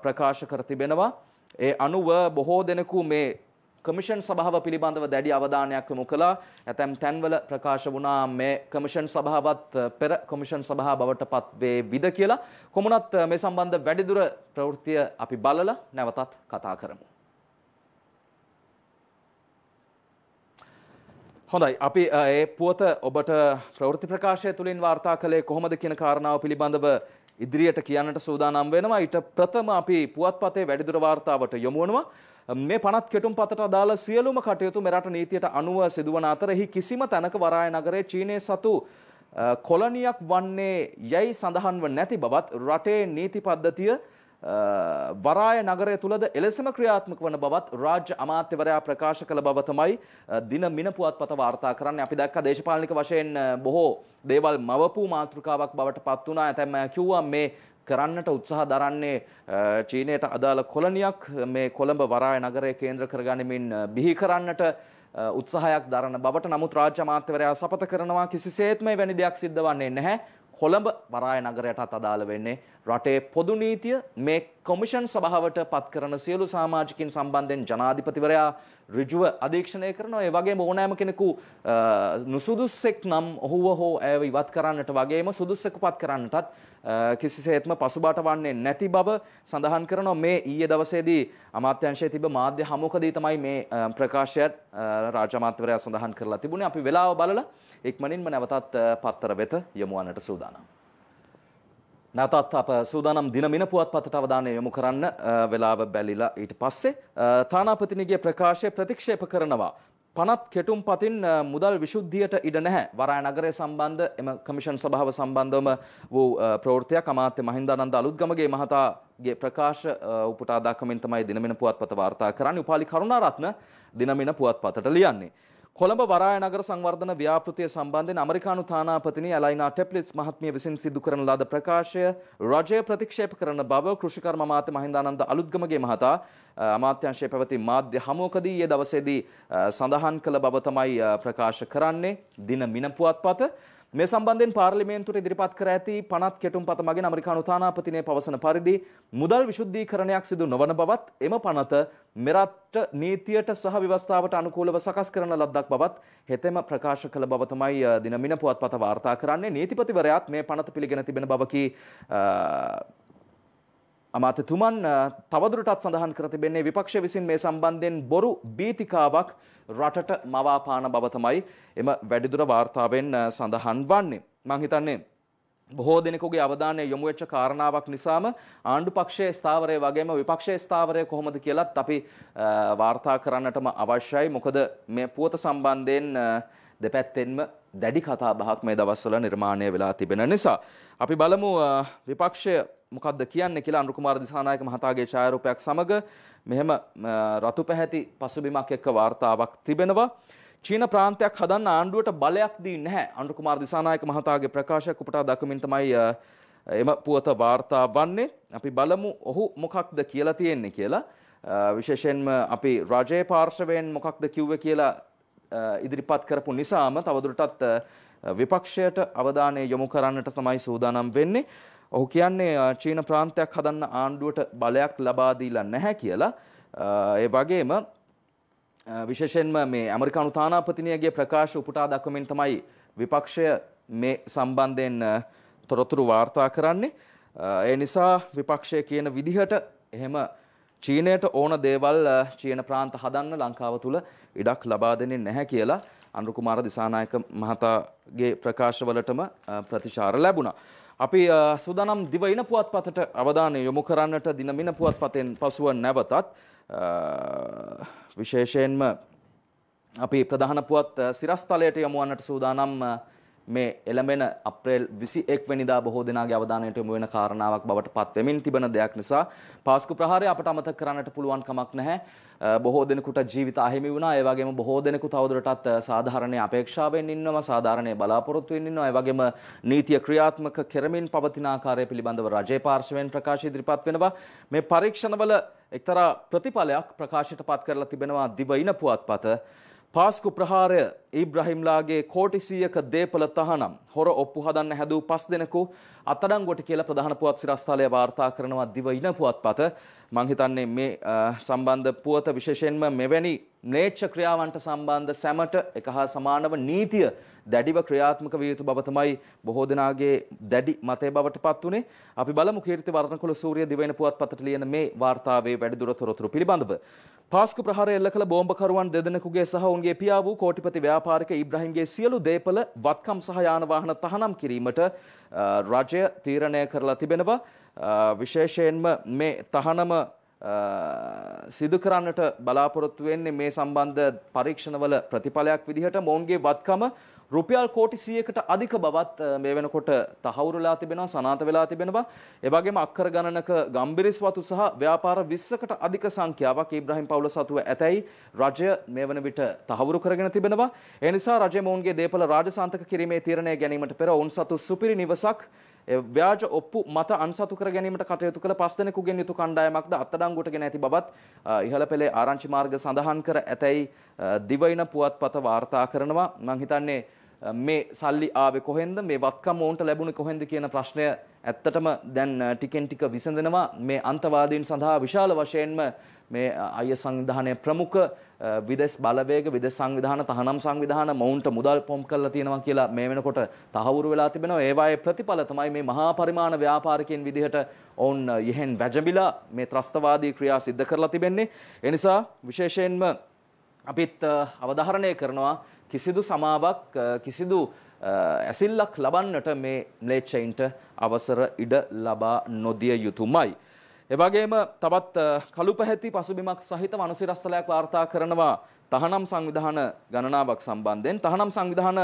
ප්‍රකාශ කර තිබෙනවා. ඒ අනුව බොහෝ දෙනෙකු මේ කමිෂන් සභාව පිළිබඳව දැඩි අවධානයක් යොමු කළා. ඇතැම් තැන්වල ප්‍රකාශ වුණා මේ කමිෂන් සභාවත් පෙර කමිෂන් සභාව බවට පත් වේවිද කියලා. කොමුණත් මේ සම්බන්ධ වැඩිදුර ප්‍රවෘත්තිය අපි බලලා නැවතත් කතා කරමු. හොඳයි, අපි ඒ පුවත ඔබට ප්‍රවෘත්ති ප්‍රකාශය තුලින් වාර්තා කළේ කොහොමද කියන කාරණාව පිළිබඳව ඉදිරියට කියන්නට සූදානම් වෙනවා. ඊට ප්‍රථම අපි පුවත්පතේ වැඩිදුර වාර්තාවට යොමු වෙනවා. මේ පනත් කෙටුම්පතට අදාළ සියලුම කටයුතු මෙරට නීතියට අනුව සිදුවන අතර එහි කිසිම තැනක වරාය නගරයේ චීනයේ සතු කොලනියක් වන්නේ යැයි සඳහන්ව නැති බවත් රටේ නීති පද්ධතිය වරාය නගරය තුලද එලෙසම ක්‍රියාත්මක වන බවත් රාජ්‍ය අමාත්‍යවරයා ප්‍රකාශ කළ බව තමයි දින මින පුවත්පත වාර්තා කරන්නේ. අපි දැක්ක දේශපාලනික වශයෙන් බොහෝ දේවල් මවපු මාතෘකාවක් බවට පත් වුණා. ඇතැම් අය කිව්වා මේ කරන්නට උත්සාහ දරන්නේ චීනයට අදාළ කොලනියක් මේ කොළඹ වරාය නගරය කේන්ද්‍ර කරගනිමින් බිහි කරන්නට උත්සාහයක් දරන බවට. නමුත් රාජ්‍ය අමාත්‍යවරයා සපත කරනවා කිසිසේත්ම වැනි දෙයක් සිද්ධ වන්නේ නැහැ. කොළඹ වරාය නගරයටත් අදාළ වෙන්නේ රටේ පොදු නීතිය. මේ කොමිෂන් සභාවට පත් කරන සියලු සමාජිකින් සම්බන්ධයෙන් ජනාධිපතිවරයා ඍජුව අධීක්ෂණය කරනවා. ඒ වගේම ඕනෑම කෙනෙකු නුසුදුස්සෙක් නම් ඔහුව හෝ ඇයව ඉවත් කරන්නට වගේම සුදුස්සෙකු පත් කරන්නටත් කිසිසේත්ම පසුබාට වන්නේ නැති බව සඳහන් කරනවා. මේ ඊයේ දවසේදී අමාත්‍යාංශයේ තිබ මාධ්‍ය හමුවකදී තමයි මේ ප්‍රකාශයත් රාජ්‍ය අමාත්‍යවරයා සඳහන් කරලා තිබුණේ. අපි වෙලාව බලලා ඉක්මනින්ම නැවතත් පත්තර වෙත යමු වන්නට සූදානම්. නැවතත් අප සූදානම් දිනමින පුවත්පතට අවධානය යොමු කරන්න වෙලාව බැලිලා ඊට පස්සේ තානාපතිනිගේ ප්‍රකාශය ප්‍රතික්ෂේප කරනවා. පනත් කෙටුම්පතින් මුදල් විශුද්ධියට ඉඩ නැහැ. වරාය නගරය සම්බන්ධ එම කමිෂන් සභාව සම්බන්ධවම වූ ප්‍රවෘත්තියක් අමාත්‍ය මහින්දානන්ද අලුත්ගමගේ මහතාගේ ප්‍රකාශ උපුටා දක්වමින් තමයි දිනමින පුවත්පත වාර්තා කරන්නේ. උපාලි කරුණාරත්න දිනමින පුවත්පතට ලියන්නේ. කොළඹ වරාය නගර සංවර්ධන ව්‍යාපෘතිය සම්බන්ධයෙන් ඇමරිකානු තානාපතිනි ඇලයිනා ටෙප්ලිස් මහත්මිය විසින් සිදු කරන ලද ප්‍රකාශය රජය ප්‍රතික්ෂේප කරන බව කෘෂිකර්ම අමාත්‍ය මහින්දානන්ද අලුත්ගමගේ මහතා අමාත්‍යාංශයේ පැවති මාධ්‍ය හමුවකදී ඊයේ දවසේදී සඳහන් කළ බව තමයි ප්‍රකාශ කරන්නේ දිනමින පුවත්පත. මේ සම්බන්ධයෙන් පාර්ලිමේන්තුවට ඉදිරිපත් කර ඇති පනත් කෙටුම්පත මගින් ඇමරිකානු තානාපතිනිය පවසන පරිදි මුදල් විශුද්ධීකරණයක් සිදු නොවන බවත් එම පනත මෙරට නීතියට සහ ව්‍යවස්ථාවට අනුකූලව සකස් කරන ලද්දක් බවත් හෙතෙම ප්‍රකාශ කළ බව තමයි දිනමින පුවත්පත වාර්තා කරන්නේ. නීතිපතිවරයාත් මේ පනත පිළිගෙන තිබෙන බවකි අමාත්‍යතුමන් තවදුරටත් සඳහන් කර තිබෙන්නේ විපක්ෂ විසින් මේ සම්බන්ධයෙන් බොරු බීතිකාවක් රටට මවාපාන බව තමයි එම වැඩිදුර වාර්තාවෙන් සඳහන් වන්නේ. මම හිතන්නේ බොහෝ දෙනෙකුගේ අවධානය යොමු වෙච්ච කාරණාවක් නිසාම ආණ්ඩු පක්ෂයේ ස්ථාවරය වගේම විපක්ෂයේ ස්ථාවරය කොහොමද කියලාත් අපි වාර්තා කරන්නටම අවශ්‍යයි. මොකද මේ පුවත සම්බන්ධයෙන් දෙපැත්තෙන්ම දැඩි කතා බහක් මේ දවස්වල නිර්මාණය වෙලා තිබෙන නිසා අපි බලමු විපක්ෂය මොකක්ද කියන්නේ කියලා. අනුර කුමාර දිසානායක මහතාගේ ඡායාරූපයක් සමග මෙහෙම රතු පැහැති පසුබිමක් එක්ක වාර්තාවක් තිබෙනවා. චීන ප්‍රාන්තයක් හදන්න ආණ්ඩුවට බලයක් දී නැහැ. අනුර කුමාර දිසානායක මහතාගේ ප්‍රකාශයක් උපුටා දක්වමින් තමයි එම පුවත වාර්තා වන්නේ. අපි බලමු ඔහු මොකක්ද කියලා තියෙන්නේ කියලා. විශේෂයෙන්ම අපි රජයේ පාර්ශවයෙන් මොකක්ද කිව්වේ කියලා ඉදිරිපත් කරපු නිසාම තවදුරටත් විපක්ෂයට අවධානය යොමු කරන්නට තමයි සූදානම් වෙන්නේ. ඔහු කියන්නේ චීන ප්‍රාන්තයක් හදන්න ආණ්ඩුවට බලයක් ලබා දීලා නැහැ කියලා. ඒ වගේම විශේෂයෙන්ම මේ ඇමරිකානු තානාපතිනියගේ ප්‍රකාශ උපුටා දක්වමින් තමයි විපක්ෂය මේ සම්බන්ධයෙන් තොරතුරු වාර්තා කරන්නේ. ඒ නිසා විපක්ෂය කියන විදිහට එහෙම චීනයට ඕන දේවල් චීන ප්‍රාන්ත හදන්න ලංකාව තුල ඉඩක් ලබා දෙන්නේ නැහැ කියලා අනුර කුමාර දිසානායක මහතාගේ ප්‍රකාශවලටම ප්‍රතිචාර ලැබුණා. අපි සූදානම් දිවයින පුවත්පතට අවධානය යොමු කරන්නට දිනමින පුවත්පතෙන් පසුව නැවතත් විශේෂයෙන්ම අපි ප්‍රධාන පුවත් සිරස්තලයට යොමු වන්නට සූදානම් මේ එළඹෙන අප්‍රේල් 21 වෙනිදා බොහෝ දෙනාගේ අවධානයට යොමු වෙන කාරණාවක් බවට පත් වෙමින් තිබෙන දෙයක් නිසා පාස්කු ප්‍රහාරය අපට අමතක කරන්නට පුළුවන් කමක් නැහැ. බොහෝ දෙනෙකුට ජීවිත අහිමි වුණා. ඒ වගේම බොහෝ දෙනෙකු තවදුරටත් සාධාරණයේ අපේක්ෂාවෙන් ඉන්නවා, සාධාරණයේ බලාපොරොත්තු වෙමින් ඉන්නවා. ඒ වගේම නීතිය ක්‍රියාත්මක කරමින් පවතින ආකාරය පිළිබඳව රජයේ පාර්ශවයෙන් ප්‍රකාශ ඉදිරිපත් වෙනවා. මේ පරීක්ෂණවල එක්තරා ප්‍රතිඵලයක් ප්‍රකාශයට පත් කරලා තිබෙනවා දිවයින පුවත්පත. පාස්කු ප්‍රහාරය ඉබ්‍රහීම්ලාගේ කෝටි 100ක දේපල තහනම් හොර ඔප්පු හදන්න හැදූ 5 දෙනෙකු අත්අඩංගුවට කියලා ප්‍රධාන පුවත් සිරස්තලය වාර්තා කරනවා දිවයින පුවත්පත. මම හිතන්නේ මේ සම්බන්ධ පුවත විශේෂයෙන්ම මෙවැනි ම්ලේච්ඡ ක්‍රියාවන්ට සම්බන්ධ සැමට එක හා සමානව නීතිය දැඩිව ක්‍රියාත්මක විය යුතු බව තමයි බොහෝ දෙනාගේ දැඩි මතය බවට පත් උනේ. අපි බලමු කීර්ති වර්ණකුල සූර්ය දිවයින පුවත්පතට ලියන මේ වාර්තාවේ වැඩිදුර තොරතුරු පිළිබඳව. පාස්කු ප්‍රහාරය එල්ල කළ බෝම්බකරුවන් දෙදෙනෙකුගේ සහ ඔවුන්ගේ පියා වූ කෝටිපති ව්‍යාපාරික ඉබ්‍රහීම්ගේ සියලු දේපල වත්කම් සහ යාන වාහන තහනම් කිරීමට රජය තීරණය කරලා තිබෙනවා. විශේෂයෙන්ම මේ තහනම සිදු කරන්නට බලාපොරොත්තු වෙන්නේ මේ සම්බන්ධ පරීක්ෂණවල ප්‍රතිඵලයක් විදිහට මොවුන්ගේ වත්කම රුපියල් කෝටි 100කට අධික බවත් මේ වෙනකොට තහවුරුලා තිබෙනවා, සනාථ වෙලා තිබෙනවා. ඒ වගේම අක්කර ගණනක ගම්බිරිස් වතු සහ ව්‍යාපාර 20කට අධික සංඛ්‍යාවක් ඉබ්‍රහීම් පවුල සතුව ඇතැයි රජය මේ වන විට තහවුරු කරගෙන තිබෙනවා. ඒ නිසා රජය මොවුන්ගේ දේපල රාජසාන්තක කිරීමේ තීරණය ගැනීමට පෙර ඔවුන් සතු සුපිරි නිවසක් ව්‍යාජ ඔප්පු මත අන්සතු කර ගැනීමට කටයුතු කළ 5 දෙනෙකුගෙන් යුතු කණ්ඩායමක්ද අත්අඩංගුවට ගෙන ඇති බවත් ඉහළ පෙළේ ආරංචි මාර්ග සඳහන් කර ඇතැයි දිවයින පුවත්පත වාර්තා කරනවා. මම හිතන්නේ මේ සල්ලි ආවේ කොහෙන්ද, මේ වත්කම් ඔවුන්ට ලැබුණේ කොහෙන්ද කියන ප්‍රශ්නය ඇත්තටම දැන් ටිකෙන් ටික විසඳනවා මේ අන්තවාදීන් සඳහා විශාල වශයෙන්ම මේ අය සංවිධානයේ ප්‍රමුඛ විදේශ බලවේග විදේශ සංවිධාන තහනම් සංවිධාන මොවුන්ට මුදල් පොම් කරලා තියෙනවා කියලා මේ වෙනකොට තහවුරු වෙලා තිබෙනවා. ඒවායේ ප්‍රතිඵල තමයි මේ මහා පරිමාණ ව්‍යාපාරිකයන් විදිහට ඔවුන් යෙහෙන් වැජඹිලා මේ ත්‍රස්තවාදී ක්‍රියා සිද්ධ කරලා තිබෙන්නේ. ඒ නිසා විශේෂයෙන්ම අපිත් අවධාරණය කරනවා කිසිදු සමාවක් කිසිදු ඇසිල්ලක් ලබන්නට මේ ම්ලේච්ඡයින්ට අවසර ඉඩ ලබා නොදිය යුතුමයි. එවැගේම තවත් කළු පැහැති පසුබිමක් සහිත අනුසිරස්තලයක් වාර්තා කරනවා තහනම් සංවිධාන ගණනාවක් සම්බන්ධයෙන්. තහනම් සංවිධාන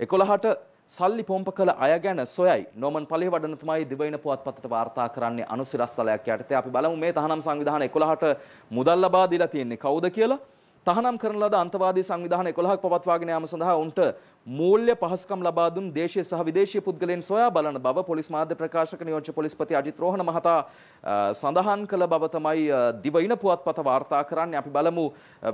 11ට සල්ලි පොම්ප කළ අය ගැන සොයයි නෝමන් පලිහවඩනතුමයි දිවයින පුවත්පතට වාර්තා කරන්නේ අනුසිරස්තලයක් යටතේ. අපි බලමු මේ තහනම් සංවිධාන 11ට මුදල් ලබා දීලා තියෙන්නේ කවුද කියලා. තහනම් කරන ලද අන්තවාදී සංවිධාන 11ක් පවත්වාගෙන යාම සඳහා උන්ට මූල්‍ය පහසුකම් ලබා දුන් දේශීය සහ විදේශීය පුද්ගලයන් සොයා බලන බව පොලිස් මාධ්‍ය ප්‍රකාශක නියෝජ්‍ය පොලිස්පති අජිත් රෝහණ මහතා සඳහන් කළ බව තමයි දිවයින පුවත්පත වාර්තා කරන්නේ. අපි බලමු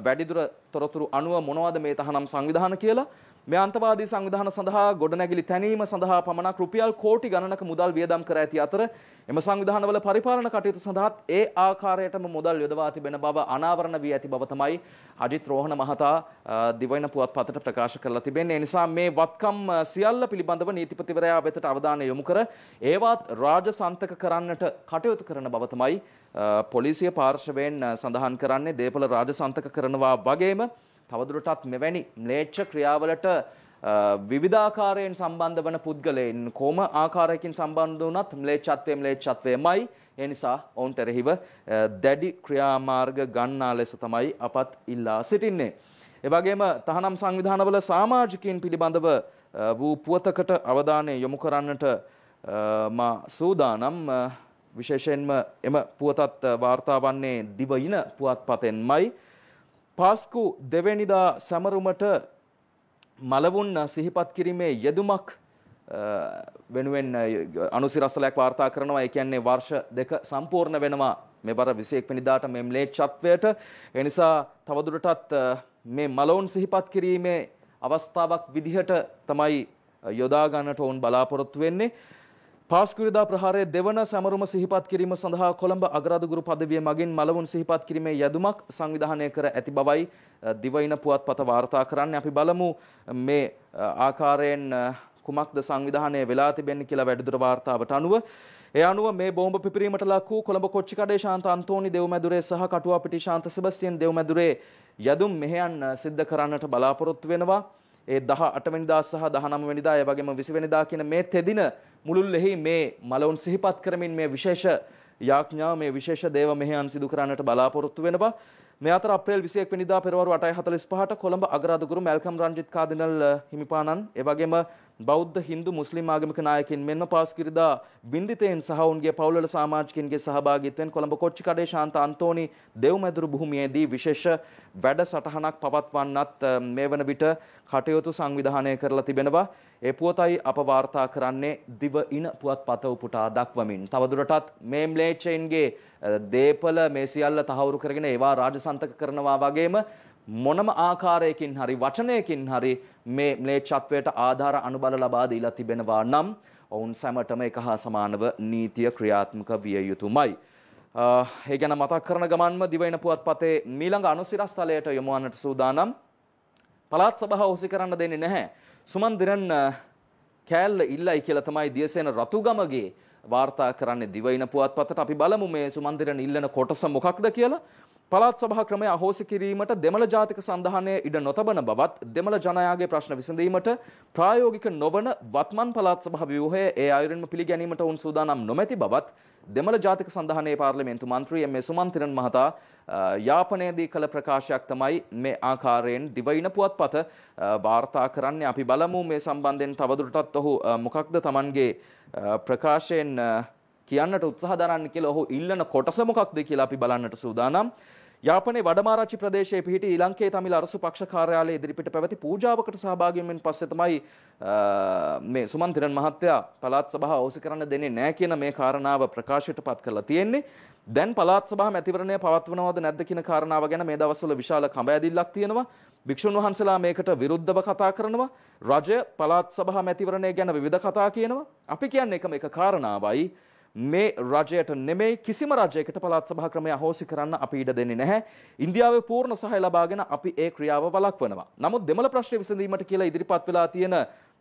වැඩිදුර තොරතුරු අනුව මොනවද මේ තහනම් සංවිධාන කියලා. මේ අන්තවාදී සංවිධාන සඳහා ගොඩනැගිලි තැනීම සඳහා පමණක් රුපියල් කෝටි ගණනක මුදල් වියදම් කර ඇති අතර එම සංවිධානවල පරිපාලන කටයුතු සඳහාත් ඒ ආකාරයටම මුදල් යොදවා තිබෙන බව අනාවරණ වී ඇති බව තමයි අජිත් රෝහණ මහතා දිවයින පුවත්පතට ප්‍රකාශ කරලා තිබෙන්නේ. ඒ නිසා මේ වත්කම් සියල්ල පිළිබඳව නීතිපතිවරයා වෙතට අවධානය යොමු කර ඒවත් රාජසන්තක කරන්නට කටයුතු කරන බව තමයි පොලිසිය පාර්ශවයෙන් සඳහන් කරන්නේ. දේපල රාජසන්තක කරනවා වගේම තවදුරටත් මෙවැනි ම්ලේච්ඡ ක්‍රියාවලට විවිධාකාරයෙන් සම්බන්ධ වන පුද්ගලයන් කොම ආකාරයකින් සම්බන්ධ වුණත් ම්ලේච්ඡත්වයමයි. ඒ නිසා ඔවුන්ට එරෙහිව දැඩි ක්‍රියාමාර්ග ගන්නා ලෙස තමයි අපත් ඉල්ලා සිටින්නේ. ඒ වගේම තහනම් සංවිධානවල සමාජිකයින් පිළිබඳව වූ පුවතකට අවධානය යොමු කරන්නට මා සූදානම්. විශේෂයෙන්ම එම පුවතත් වාර්තා වන්නේ දිවයින පුවත්පතෙන්මයි. පාස්කු දෙවැනිදා සැමරුමට මලවුන් සිහිපත් කිරීමේ යෙදුමක් වෙනුවෙන් අනුසිරස්තලයක් වාර්තා කරනවා. ඒ කියන්නේ වර්ෂ 2 සම්පූර්ණ වෙනවා මෙවර 21 වෙනිදාට මේ ම්ලේච්ඡත්වයට. ඒ නිසා තවදුරටත් මේ මලවුන් සිහිපත් කිරීමේ අවස්ථාවක් විදිහට තමයි යොදා ගන්නට ඔවුන් බලාපොරොත්තු වෙන්නේ. පාස්කුරිදා ප්‍රහාරයේ දෙවන සැමරුම සිහිපත් කිරීම සඳහා කොළඹ අගරාදුගුරු පදවිය මගින් මලවුන් සිහිපත් කිරීමේ යෙදුමක් සංවිධානය කර ඇති බවයි දිවයින පුවත්පත වාර්තා කරන්නේ. අපි බලමු මේ ආකාරයෙන් කුමක්ද සංවිධානය වෙලා තිබෙන්නේ කියලා වැඩිදුර වාර්තාවට අනුව. ඒ අනුව මේ බෝම්බ පිපිරීමට ලක් වූ කොළඹ කොච්චිකඩේ ශාන්ත අන්තෝනි දෙව්මැදුරේ සහ කටුවාපිටි ශාන්ත සෙබස්තියන් දෙව්මැදුරේ යදුම් මෙහෙයන් සිද්ධ කරන්නට බලාපොරොත්තු වෙනවා. ඒ 18 වෙනිදා සහ 19 වෙනිදා ඒ වගේම 20 වෙනිදා කියන මේ තෙදින මුළුල්ලෙහි මේ මලවුන් සිහිපත් කරමින් මේ විශේෂ යාඥා මේ විශේෂ දේව මෙහෙයන් සිදු කරන්නට බලාපොරොත්තු වෙනවා. මේ අතර අප්‍රේල් 21 වෙනිදා පෙරවරු 8:45ට කොළඹ අගරාදුගුරු මැල්කම් රංජිත් කාදිනල් හිමිපාණන් එවැගේම බෞද්ධ හින්දු මුස්ලිම් ආගමික නායකින් මෙන්ම පාස්කිරිදා බින්දිතෙන් සහ ඔවුන්ගේ පවුල්වල සමාජිකින්ගේ සහභාගීත්වයෙන් කොළඹ කොච්චිකඩේ ශාන්ත අන්තෝනි දෙව්මැදුරු භූමියේදී විශේෂ වැඩසටහනක් පවත්වන්නත් මේ වන විට කටයුතු සංවිධානය කරලා තිබෙනවා. ඒ පුවතයි අප වාර්තා කරන්නේ දිවයින පුවත්පත උපුටා දක්වමින්. තවදුරටත් මේ ම්ලේච්ඡයින්ගේ දේපල මේ සියල්ල තහවුරු කරගෙන ඒවා රාජසන්තක කරනවා වගේම මොනම ආකාරයකින් හරි වචනයකින් හරි මේ ම්ලේච්ඡත්වයට ආධාර අනුබල ලබා දීලා තිබෙනවා නම් ඔවුන් සැමටම එක හා සමානව නීතිය ක්‍රියාත්මක විය යුතුමයි. ඒ ගැන මතක් කරන ගමන්ම දිවයින පුවත්පතේ මීළඟ අනුසිරස්තලයට යොමු වන්නට සූදානම්. පළාත් සභාව ඔසි කරන්න දෙන්නේ නැහැ. සුමන්දිරන් කෑල්ල ඉල්ලයි කියලා තමයි දියසේන රතුගමගේ වාර්තා කරන්නේ දිවයින පුවත්පතට. අපි බලමු මේ සුමන්දිරන් ඉල්ලන කොටස මොකක්ද කියලා. පළාත් සභා ක්‍රමය අහෝසි කිරීමට දෙමළ ජාතික සන්ධානය ඉඩ නොතබන බවත් දෙමළ ජනයාගේ ප්‍රශ්න විසඳීමට ප්‍රායෝගික නොවන වත්මන් පළාත් සභා ව්‍යුහය ඒ අයුරින්ම පිළිගැනීමට උන් සූදානම් නොමැති බවත් දෙමළ ජාතික සන්ධානයේ පාර්ලිමේන්තු මන්ත්‍රී එම්.ඒ. සුමන්තිරන් මහතා යාපනයේදී කළ ප්‍රකාශයක් තමයි මේ ආකාරයෙන් දිවයින පුවත්පත වාර්තා කරන්නේ. අපි බලමු මේ සම්බන්ධයෙන් තවදුරටත් ඔහු මොකක්ද Tamanගේ ප්‍රකාශයෙන් කියන්නට උත්සාහ දරන්නේ කියලා ඔහු ඉල්ලන කොටස මොකක්ද කියලා අපි බලන්නට සූදානම්. යාපනයේ වඩමාරාචි ප්‍රදේශයේ පිහිටි ශ්‍රී ලංකේ තමිල් අරසු පක්ෂ කාර්යාලයේ ඉදිරිපිට පැවති පූජාවකට සහභාගී වෙමින් පස්සේ තමයි මේ සුමන්තිරන් මහත්තයා පළාත් සභාව ඔසි කරන්න දෙන්නේ නැහැ කියන මේ කාරණාව ප්‍රකාශයට පත් කරලා තියෙන්නේ. දැන් පළාත් සභාව මැතිවරණය පවත්වනවද නැද්ද කියන කාරණාව ගැන මේ දවස්වල විශාල කඹ ඇදිල්ලක් තියෙනවා. භික්ෂුන් වහන්සේලා මේකට විරුද්ධව කතා කරනවා. රජය පළාත් සභා මැතිවරණය ගැන විවිධ කතා කියනවා. අපි කියන්නේ එකම එක කාරණාවයි මේ රජයට නෙමෙයි කිසිම රජයකට පළාත් සභා ක්‍රමය අහෝසි කරන්න අපි ඉඩ දෙන්නේ නැහැ. ඉන්දියාවේ පූර්ණ සහාය ලබාගෙන අපි ඒ ක්‍රියාව වළක්වනවා. නමුත් දෙමළ ප්‍රශ්න විසඳීමට කියලා ඉදිරිපත් වෙලා තියෙන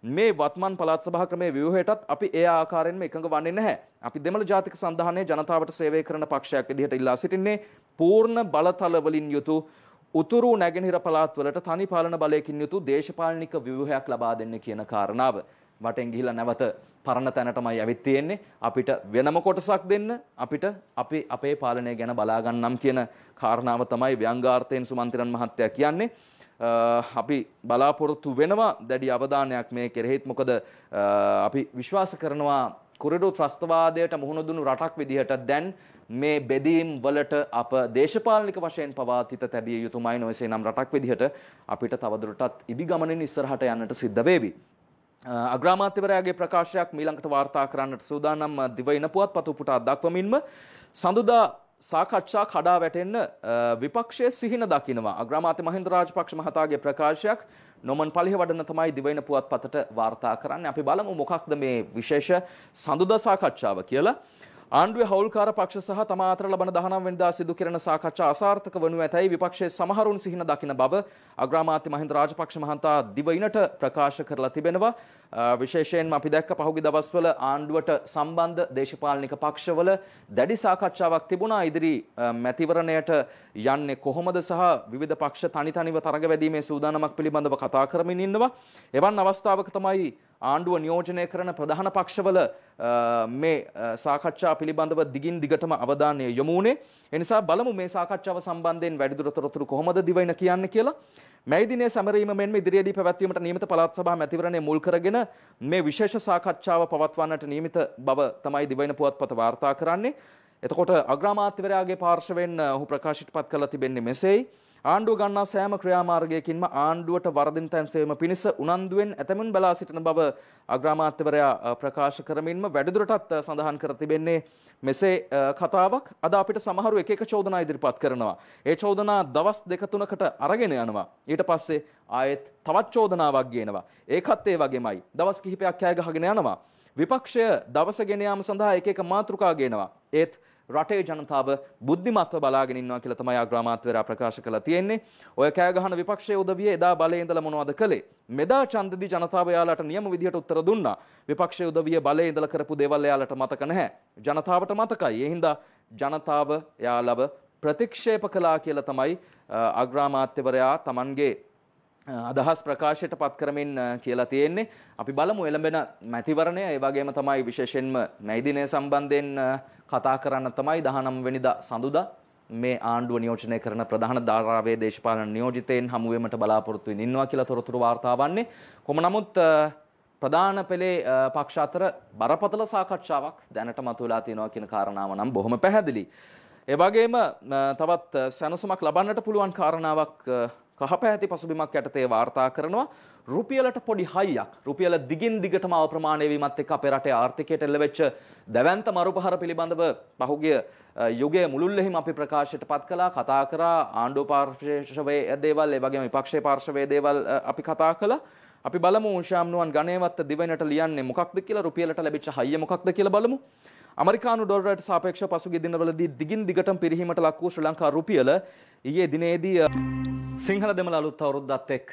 මේ වත්මන් පළාත් සභා ක්‍රමයේ ව්‍යුහයටත් අපි ඒ ආකාරයෙන්ම එකඟ වන්නේ නැහැ. අපි දෙමළ ජාතික සන්ධානයේ ජනතාවට සේවය කරන පක්ෂයක් විදිහට ඉල්ලා සිටින්නේ පූර්ණ බලතල වලින් යුතු උතුරු නැගෙනහිර පළාත්වලට තනි පාලන බලයකින් යුතු දේශපාලනික ව්‍යුහයක් ලබා දෙන්න කියන කාරණාව. වටෙන් ගිහිලා නැවත පරණ තැනටමයි ඇවිත් තියෙන්නේ. අපිට වෙනම කොටසක් දෙන්න, අපිට අපේ පාලනය ගැන බලා ගන්නම් කියන කාරණාව තමයි ව්‍යංගාර්ථයෙන් සුමන්තිරන් මහත්තයා කියන්නේ. අපි බලාපොරොත්තු වෙනවා දැඩි අවධානයක් මේ කෙරෙහිත්. මොකද අපි විශ්වාස කරනවා කුරිරු ත්‍රස්තවාදයට මුහුණ දුණු රටක් විදිහට දැන් මේ බෙදීම් වලට අප දේශපාලනික වශයෙන් පවා තිත තැබිය යුතුමයි. නොයසේ නම් රටක් විදිහට අපිට තවදුරටත් ඉබිගමනින් ඉස්සරහට යන්නට සිද්ධ වේවි. අග්‍රාමාත්‍යවරයාගේ ප්‍රකාශයක් මීළඟට වාර්තා කරන්නට සූදානම් දිවයින පුවත්පත උපුටා දක්වමින්ම සඳුදා සාකච්ඡා කඩා වැටෙන්න විපක්ෂයේ සිහින දකිනවා. අග්‍රාමාත්‍ය මහින්ද රාජපක්ෂ මහතාගේ ප්‍රකාශයක් නොමන් පලිහවඩන තමයි දිවයින පුවත්පතට වාර්තා කරන්නේ. අපි බලමු මොකක්ද මේ විශේෂ සඳුදා සාකච්ඡාව කියලා. ආණ්ඩුවේ හවුල්කාර පක්ෂ සහ තම අතර ලබන 19 වෙනිදා සිදු කෙරෙන සාකච්ඡා අසාර්ථක වනු ඇතැයි විපක්ෂයේ සමහරුන් සිහින දකින බව අග්‍රාමාත්‍ය මහින්ද රාජපක්ෂ මහතා දිවයිනට ප්‍රකාශ කරලා තිබෙනවා. විශේෂයෙන්ම අපි දැක්ක පහුගිය දවස්වල ආණ්ඩුවට සම්බන්ධ දේශපාලනික පක්ෂවල දැඩි සාකච්ඡාවක් තිබුණා. ඉදිරි මැතිවරණයට යන්නේ කොහොමද සහ විවිධ පක්ෂ තනි තනිව තරඟ වැදීමේ සූදානමක් පිළිබඳව කතා කරමින් ඉන්නවා. එවන් අවස්ථාවක තමයි ආණ්ඩුව නියෝජනය කරන ප්‍රධාන පක්ෂවල මේ සාකච්ඡා පිළිබඳව දිගින් දිගටම අවධානය යොමු වුණේ. ඒ නිසා බලමු මේ සාකච්ඡාව සම්බන්ධයෙන් වැඩිදුර තොරතුරු කොහොමද දිවයින කියන්නේ කියලා. මේ දිනේ සැමරීම මෙන්ම ඉදිරියේදී පැවැත්වීමට නියමිත පළාත් සභා මැතිවරණය මුල් කරගෙන මේ විශේෂ සාකච්ඡාව පවත්වන්නට නියමිත බව තමයි දිවයින පුවත්පත වාර්තා කරන්නේ. එතකොට අග්‍රාමාත්‍යවරයාගේ පාර්ශවයෙන් ඔහු ප්‍රකාශයට පත් කරලා තිබෙන්නේ මෙසේයි. ආණ්ඩුව ගන්නා සෑම ක්‍රියාමාර්ගයකින්ම ආණ්ඩුවට වරදින් තැන් සේවීම පිණිස උනන්දුවෙන් ඇතැමුන් බලා සිටින බව අග්‍රාමාත්‍යවරයා ප්‍රකාශ කරමින්ම වැඩිදුරටත් සඳහන් කර තිබෙන්නේ මෙසේ කතාවක්. අද අපිට සමහරු එක චෝදනා ඉදිරිපත් කරනවා. ඒ චෝදනා දවස් දෙක තුනකට අරගෙන යනවා. ඊට පස්සේ ආයෙත් තවත් චෝදනාවක් ගේනවා. ඒකත් ඒ වගේමයි. දවස් කිහිපයක් කෑ ගහගෙන යනවා. විපක්ෂය දවස ගෙන යාම සඳහා එක මාතෘකා ගේනවා. ඒත් රටේ ජනතාව බුද්ධිමත්ව බලාගෙන ඉන්නවා කියලා තමයි අග්‍රාමාත්‍යවරයා ප්‍රකාශ කළා තියෙන්නේ. ඔය කෑ ගහන විපක්ෂයේ උදවිය එදා බලයේ ඉඳලා මොනවද කළේ? මෙදා ඡන්දදී ජනතාව යාලට නියම විදිහට උත්තර දුන්නා. විපක්ෂයේ උදවිය බලයේ ඉඳලා කරපු දේවල් යාලට මතක නැහැ. ජනතාවට මතකයි. ඒ හින්දා ජනතාව යාලව ප්‍රතික්ෂේප කළා කියලා තමයි අග්‍රාමාත්‍යවරයා Tamanගේ අදහස් ප්‍රකාශයට පත් කරමින් කියලා තියෙන්නේ. අපි බලමු එළඹෙන මැතිවරණය. ඒ වගේම තමයි විශේෂයෙන්ම මේ දිනේ සම්බන්ධයෙන් කතා කරන්න තමයි 19 වෙනිදා සඳුදා මේ ආණ්ඩුව නියෝජනය කරන ප්‍රධාන ධාරාවේ දේශපාලන නියෝජිතයින් හමු වීමට බලාපොරොත්තු වෙමින් ඉන්නවා කියලා තොරතුරු වාර්තා වන්නේ. කොහොම නමුත් ප්‍රධාන පෙළේ පක්ෂ අතර බරපතල සාකච්ඡාවක් දැනට මතුවලා තියෙනවා කියන කාරණාව නම් බොහොම පැහැදිලි. ඒ වගේම තවත් සැනසුමක් ලබන්නට පුළුවන් කාරණාවක් කහපැහැති පසුබිමක් යටතේ වාර්තා කරනවා. රුපියලට පොඩි හයියක්, රුපියල දිගින් දිගටම අප්‍රමාණය වීමත් එක්ක අපේ රටේ ආර්ථිකයට එල්ලවෙච්ච දැවැන්ත මරුපහර පිළිබඳව පහුගිය යුගයේ මුළුල්ලෙහිම අපි ප්‍රකාශයට පත් කළා, කතා කරා. ආණ්ඩුව පාර්ශවයේ දේවල්, ඒ වගේම විපක්ෂයේ පාර්ශවයේ දේවල් අපි කතා කළා. අපි බලමු ශාම්නුවන් ගණේවත් දිවෙනට ලියන්නේ මොකක්ද කියලා, රුපියලට ලැබිච්ච හයිය මොකක්ද කියලා බලමු. අමරිකානු ඩොලරයට සාපේක්ෂව පසුගිය දිනවලදී දිගින් දිගටම පිරිහීමට ලක් වූ ශ්‍රී ලංකා රුපියල ඊයේ දිනේදී සිංහල දෙමළ අලුත් අවුරුද්දත් එක්ක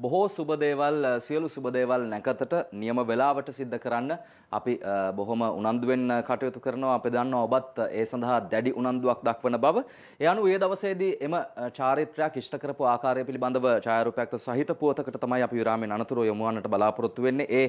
බොහෝ සුබ දේවල්, සියලු සුබ දේවල් නැකතට නියම වේලාවට සිද්ධ කරන්න අපි බොහොම උනන්දුවෙන් කටයුතු කරනවා. අපි දන්නවා ඔබත් ඒ සඳහා දැඩි උනන්දුවක් දක්වන බව. ඒ අනුව ඒ දවසේදී එම චාරිත්‍රාක් ඉෂ්ට කරපු ආකාරය පිළිබඳව ඡායාරූපයක් සහිත පුවතකට තමයි අපි විරාමයෙන් අනතුරු යොමු වන්නට බලාපොරොත්තු වෙන්නේ. ඒ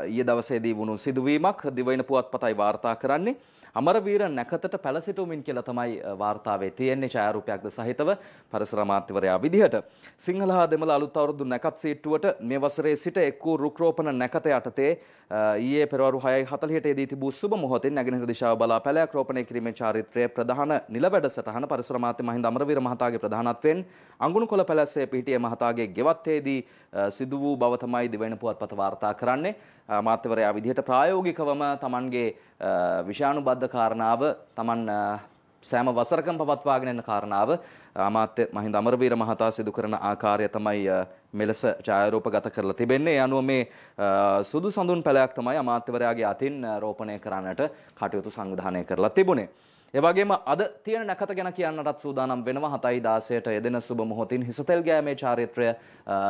ඊයේ දවසේදී වුණු සිදුවීමක් දිවයින පුවත්පතයි වාර්තා කරන්නේ. අමරවීර නැකතට පැලසිටුමින් කියලා තමයි වාර්තාවේ තියෙන්නේ, ඡායාරූපයක්ද සහිතව පරිසර අමාත්‍යවරයා විදිහට. සිංහල හා දෙමළ අලුත් අවුරුදු නැකත් සීට්ටුවට මේ වසරේ සිට එක් වූ රුක් රෝපණ නැකත යටතේ ඊයේ පෙරවරු 6:40ට දී තිබූ සුබ මොහොතේ නැගෙනහිර දිශාව බලා පැලයක් රෝපණය කිරීමේ චාරිත්‍රයේ ප්‍රධාන නිල වැඩසටහන පරිසර අමාත්‍ය මහින්ද අමරවීර මහතාගේ ප්‍රධානත්වයෙන් අඟුණුකොළ පැලැස්සේ පිහිටියේ මහතාගේ ගෙවත්තේදී සිදු වූ බව තමයි දිවයින පුවත්පත වාර්තා කරන්නේ. අමාත්‍යවරයා විදිහට ප්‍රායෝගිකවම Tamanගේ විෂයානුබද්ධ කාරණාව Taman සෑම වසරකම පවත්වාගෙන යන කාරණාව අමාත්‍ය මහින්ද අමරවීර මහතා සිදු කරන ආකාරය තමයි මෙලෙස ඡායාරූපගත කරලා තිබෙන්නේ. ඒ අනුව මේ සුදු සඳුන් පැලයක් තමයි අමාත්‍යවරයාගේ අතින් රෝපණය කරන්නට කටයුතු සංවිධානය කරලා තිබුණේ. ඒ වගේම අද තියෙන නැකත ගැන කියන්නටත් සූදානම් වෙනවා. 7:16ට යෙදෙන සුබ මොහොතින් හිසතෙල් ගෑමේ චාරිත්‍රය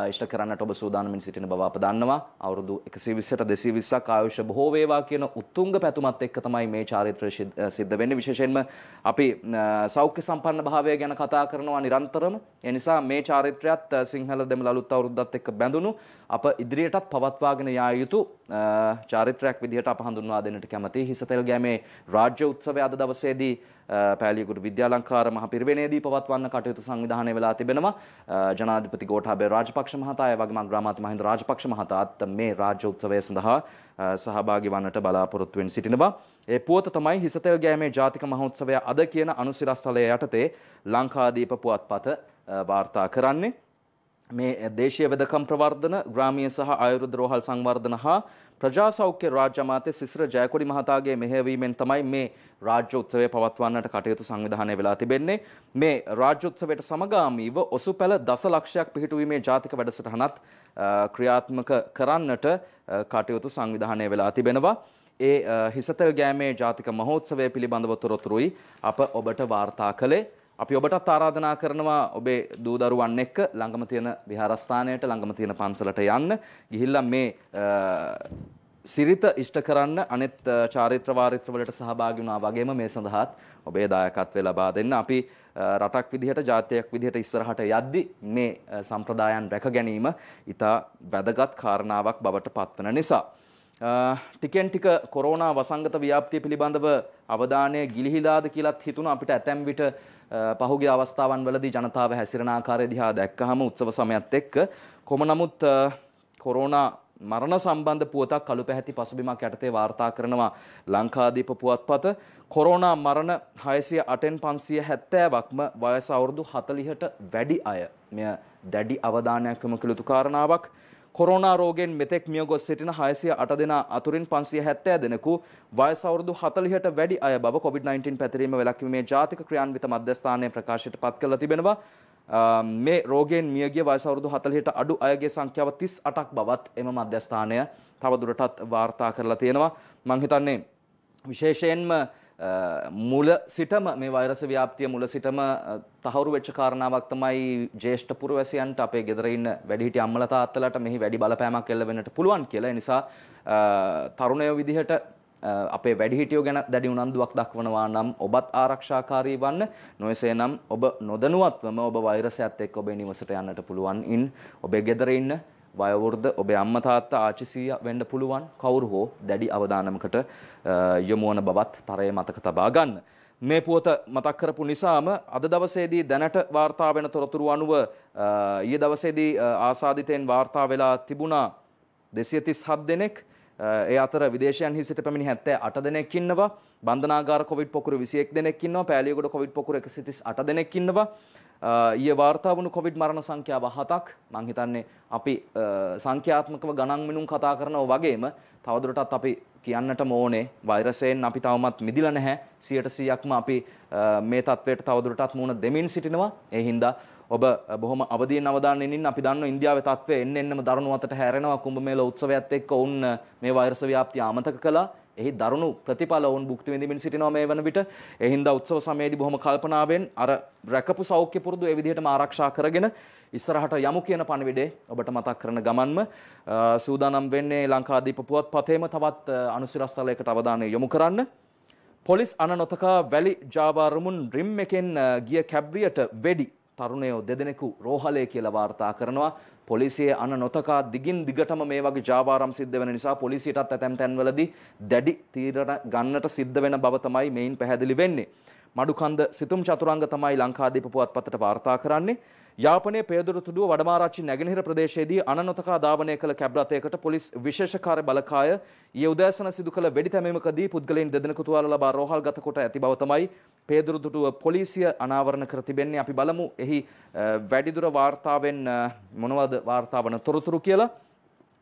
ඉෂ්ට කරන්නට ඔබ සූදානමින් සිටින බව අප දන්නවා. අවුරුදු 120ට 220ක් ආයුෂ බොහෝ වේවා කියන උත්තුංග පැතුමත් එක්ක තමයි මේ චාරිත්‍රය සිද්ධ වෙන්නේ. විශේෂයෙන්ම අපි සෞඛ්‍ය සම්පන්න භාවය ගැන කතා කරනවා නිරන්තරම. ඒ නිසා මේ චාරිත්‍රයත් සිංහල දෙමළ අලුත් අවුරුද්දත් එක්ක බැඳුණු අප ඉදිරියටත් පවත්වාගෙන යා යුතු චාරිත්‍රයක් විදිහට අප හඳුන්වා දෙන්නට කැමතියි. හිසතෙල් ගෑමේ රාජ්‍ය උත්සවය අද දවසේදී පෑලියගොඩ විද්‍යාලංකාර මහ පිරිවෙනේදී පවත්වන්න කටයුතු සංවිධානය වෙලා තිබෙනවා. ජනාධිපති ගෝඨාභය රාජපක්ෂ මහතා ඒ වගේම අග්‍රාමාත්‍ය මහින්ද රාජපක්ෂ මහතාත් මේ රාජ්‍ය උත්සවය සඳහා සහභාගී වන්නට බලාපොරොත්තු වෙමින් සිටිනවා. ඒ පුවත තමයි හිසතෙල් ගෑමේ ජාතික මහෝත්සවය අද කියන අනුසිරස්තලය යටතේ ලංකාදීප පුවත්පත වාර්තා කරන්නේ. මේ දේශීය වෙදකම් ප්‍රවර්ධන ග්‍රාමීය සහ ආයුර්වේද රෝහල් සංවර්ධන හා ප්‍රජා සෞඛ්‍ය රාජ්‍ය අමාත්‍ය සිසිර ජයකොඩි මහතාගේ මෙහෙයවීමෙන් තමයි මේ රාජ්‍ය උත්සවය පවත්වන්නට කටයුතු සංවිධානය වෙලා තිබෙන්නේ. මේ රාජ්‍ය උත්සවයට සමගාමීව ඔසුපැළ දසලක්ෂයක් පිහිටුවීමේ ජාතික වැඩසටහනත් ක්‍රියාත්මක කරන්නට කටයුතු සංවිධානය වෙලා තිබෙනවා. ඒ හිසතෙල් ගෑමේ ජාතික මහෝත්සවය පිළිබඳව තොරතුරුයි අප ඔබට වාර්තා කළේ. අපි ඔබටත් ආරාධනා කරනවා ඔබේ දූ දරුවන් එක්ක ළඟම තියෙන විහාරස්ථානයට ළඟම තියෙන පන්සලට යන්න. ගිහිල්ලා මේ සිරිත ඉෂ්ට කරන්න අනෙත් චාරිත්‍ර වාරිත්‍ර වලට සහභාගී වුණා වගේම මේ සඳහාත් ඔබේ දායකත්වය ලබා දෙන්න. අපි රටක් විදිහට ජාතියක් විදිහට ඉස්සරහට යද්දි මේ සම්ප්‍රදායන් රැක ගැනීම ඉතා වැදගත් කාරණාවක් බවට පත්වන නිසා ටිකෙන් ටික කොරෝනා වසංගත ව්‍යාප්තිය පිළිබඳව අවධානය ගිලිහිලාද කියලාත් හිතුණා. අපිට ඇතැම් විට පහුගිය අවස්ථාවන් වලදී ජනතාව හැසිරෙන ආකාරය දිහා දැක්කහම උත්සව සමයත් එක්ක කොහොම නමුත් කොරෝනා මරණ සම්බන්ධ පුවතක් කළු පැහැති පසුබිමක් යටතේ වාර්තා කරනවා ලංකාදීප පුවත්පත. කොරෝනා මරණ 608න් 570ක්ම වයස අවුරුදු 40ට වැඩි අය. මෙය දැඩි අවධානයක් යොමු කළ යුතු කාරණාවක්. කොරෝනා රෝගයෙන් මෙතෙක් මිය ගොස් සිටින 608 දෙනා අතුරින් 570 දෙනෙකු වයස අවුරුදු 40ට වැඩි අය බව COVID-19 පැතිරීම වැළැක්වීමේ ජාතික ක්‍රියාන්විත මධ්‍යස්ථානයේ ප්‍රකාශයට පත් කරලා තිබෙනවා. මේ රෝගයෙන් මියගිය වයස අවුරුදු 40ට අඩු අයගේ සංඛ්‍යාව 38ක් බවත් එම මධ්‍යස්ථානය තවදුරටත් වාර්තා කරලා තියෙනවා. මම හිතන්නේ විශේෂයෙන්ම මුල සිටම මේ වෛරස ව්‍යාප්තිය මුල සිටම තහවුරු වෙච්ච කාරණාවක් තමයි ජ්‍යෙෂ්ඨ පුරවැසියන්ට අපේ ගෙදර ඉන්න වැඩිහිටි අම්මලා තාත්තලාට මෙහි වැඩි බලපෑමක් එල්ල වෙන්නට පුළුවන් කියලා. ඒ නිසා තරුණයෝ විදිහට අපේ වැඩිහිටියෝ ගැන දැඩි උනන්දුවක් දක්වනවා නම් ඔබත් ආරක්ෂාකාරී වන්න. නොයසේ නම් ඔබ නොදැනුවත්වම ඔබ වෛරසයත් එක්ක ඔබේ නිවසට යන්නට පුළුවන්. ඔබේ ගෙදර ඉන්න වයෝවෘද්ධ ඔබේ අම්මා තාත්තා ආච්චි සීයා වෙන්න පුළුවන් කවුරු හෝ දැඩි අවධානමකට යොමු වන බවත් තරයේ මතක තබා ගන්න. මේ පුවත මතක් කරපු නිසාම අද දවසේදී දැනට වාර්තා වෙන තොරතුරු අනුව ඊයේ දවසේදී ආසාදිතෙන් වාර්තා වෙලා තිබුණා 237 දෙනෙක්. ඒ අතර විදේශයන්හි සිට පැමිණි 78 දෙනෙක් ඉන්නවා. බන්ධනාගාර කොවිඩ් පොකුරු 21 දෙනෙක් ඉන්නවා. පෑලියගොඩ කොවිඩ් පොකුරු 138 දෙනෙක් ඉන්නවා. ඊයේ වාර්තා වුණු කොවිඩ් මරණ සංඛ්‍යාව 7ක්. මම හිතන්නේ අපි සංඛ්‍යාත්මකව ගණන් මිනුම් කතා කරනවා වගේම තවදුරටත් අපි කියන්නටම ඕනේ වෛරසයෙන් අපි තවමත් මිදිලා නැහැ. 100%ක්ම අපි මේ තත්වයට තවදුරටත් මුහුණ දෙමින් සිටිනවා. ඒ හින්දා ඔබ බොහොම අවදීන් අවධානයෙන් ඉන්න. අපි දන්නවා ඉන්දියාවේ තත්ත්වය එන්නෙම දරුණු අතට හැරෙනවා. කුඹමේල උත්සවයත් එක්ක ඔවුන් මේ වෛරස ව්‍යාප්තිය අමතක කළා. එහි දරුණු ප්‍රතිඵල ඔවුන් භුක්ති විඳින්න සිටිනවා මේ වන විට. ඒ හින්දා උත්සව සමයේදී බොහොම කල්පනාවෙන් අර රැකපු සෞඛ්‍ය පුරුදු ඒ විදිහටම ආරක්ෂා කරගෙන ඉස්සරහට යමු කියන පණිවිඩය ඔබට මතක් කරන ගමන්ම සූදානම් වෙන්නේ ලංකාදීප පුවත්පතේම තවත් අනුසිරස්තලයකට අවධානය යොමු කරන්න. පොලිස් අන නොතකා වැලි ජාවාරමුන් රිම් එකෙන් ගිය කැබ්රියට වෙඩි තරුණයෝ දෙදෙනෙකු රෝහලේ කියලා වාර්තා කරනවා. පොලිසියේ අන නොතකා දිගින් දිගටම මේ වගේ ජාවාරම් සිද්ධ වෙන නිසා පොලිසියටත් ඇතැම් තැන්වලදී දැඩි තීරණ ගන්නට සිද්ධ වෙන බව තමයි මේන් පැහැදිලි වෙන්නේ. මඩුකන්ද සිතුම් චතුරංග තමයි ලංකාදීප පුවත්පතට වාර්තා කරන්නේ. යාපනයේ පේදුරුතුඩුව වඩමාරච්චි නැගෙනහිර ප්‍රදේශයේදී අන නොතකා ධාවනය කළ කැබ් රථයකට පොලිස් විශේෂ කාර්ය බලකාය ඊයේ උදෑසන සිදු කළ වෙඩි තැබීමකදී පුද්ගලයන් දෙදෙනෙකු තුවාල ලබා රෝහල්ගත කොට ඇති බව තමයි පේදුරුතුඩුව පොලිසිය අනාවරණ කර තිබෙන්නේ. අපි බලමු එහි වැඩිදුර වාර්තාවෙන් මොනවද වාර්තා වන තොරතුරු කියලා.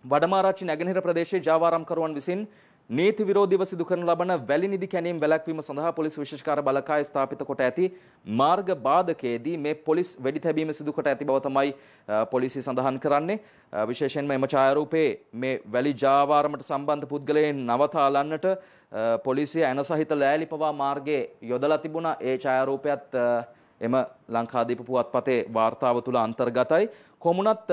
වඩමාරච්චි නැගෙනහිර ප්‍රදේශයේ ජාවාරම්කරුවන් විසින් නීති විරෝධීව සිදු කරන ලබන වැලි නිදි කැණීම් වැළැක්වීම සඳහා පොලිස් විශේෂකාර බලකාය ස්ථාපිත කොට ඇති මාර්ග බාධකයේදී මේ පොලිස් වෙඩි තැබීම සිදු කොට ඇති බව තමයි පොලිසිය සඳහන් කරන්නේ. විශේෂයෙන්ම එම ඡායාරූපයේ මේ වැලි ජාවාරමට සම්බන්ධ පුද්ගලයන් නවතාලන්නට පොලිසිය ඇන සහිත ලෑලි පවා මාර්ගයේ යොදලා තිබුණා. ඒ ඡායාරූපයත් එම ලංකාදීප පුවත්පතේ වාර්තාව තුළ අන්තර්ගතයි. කොමුණත්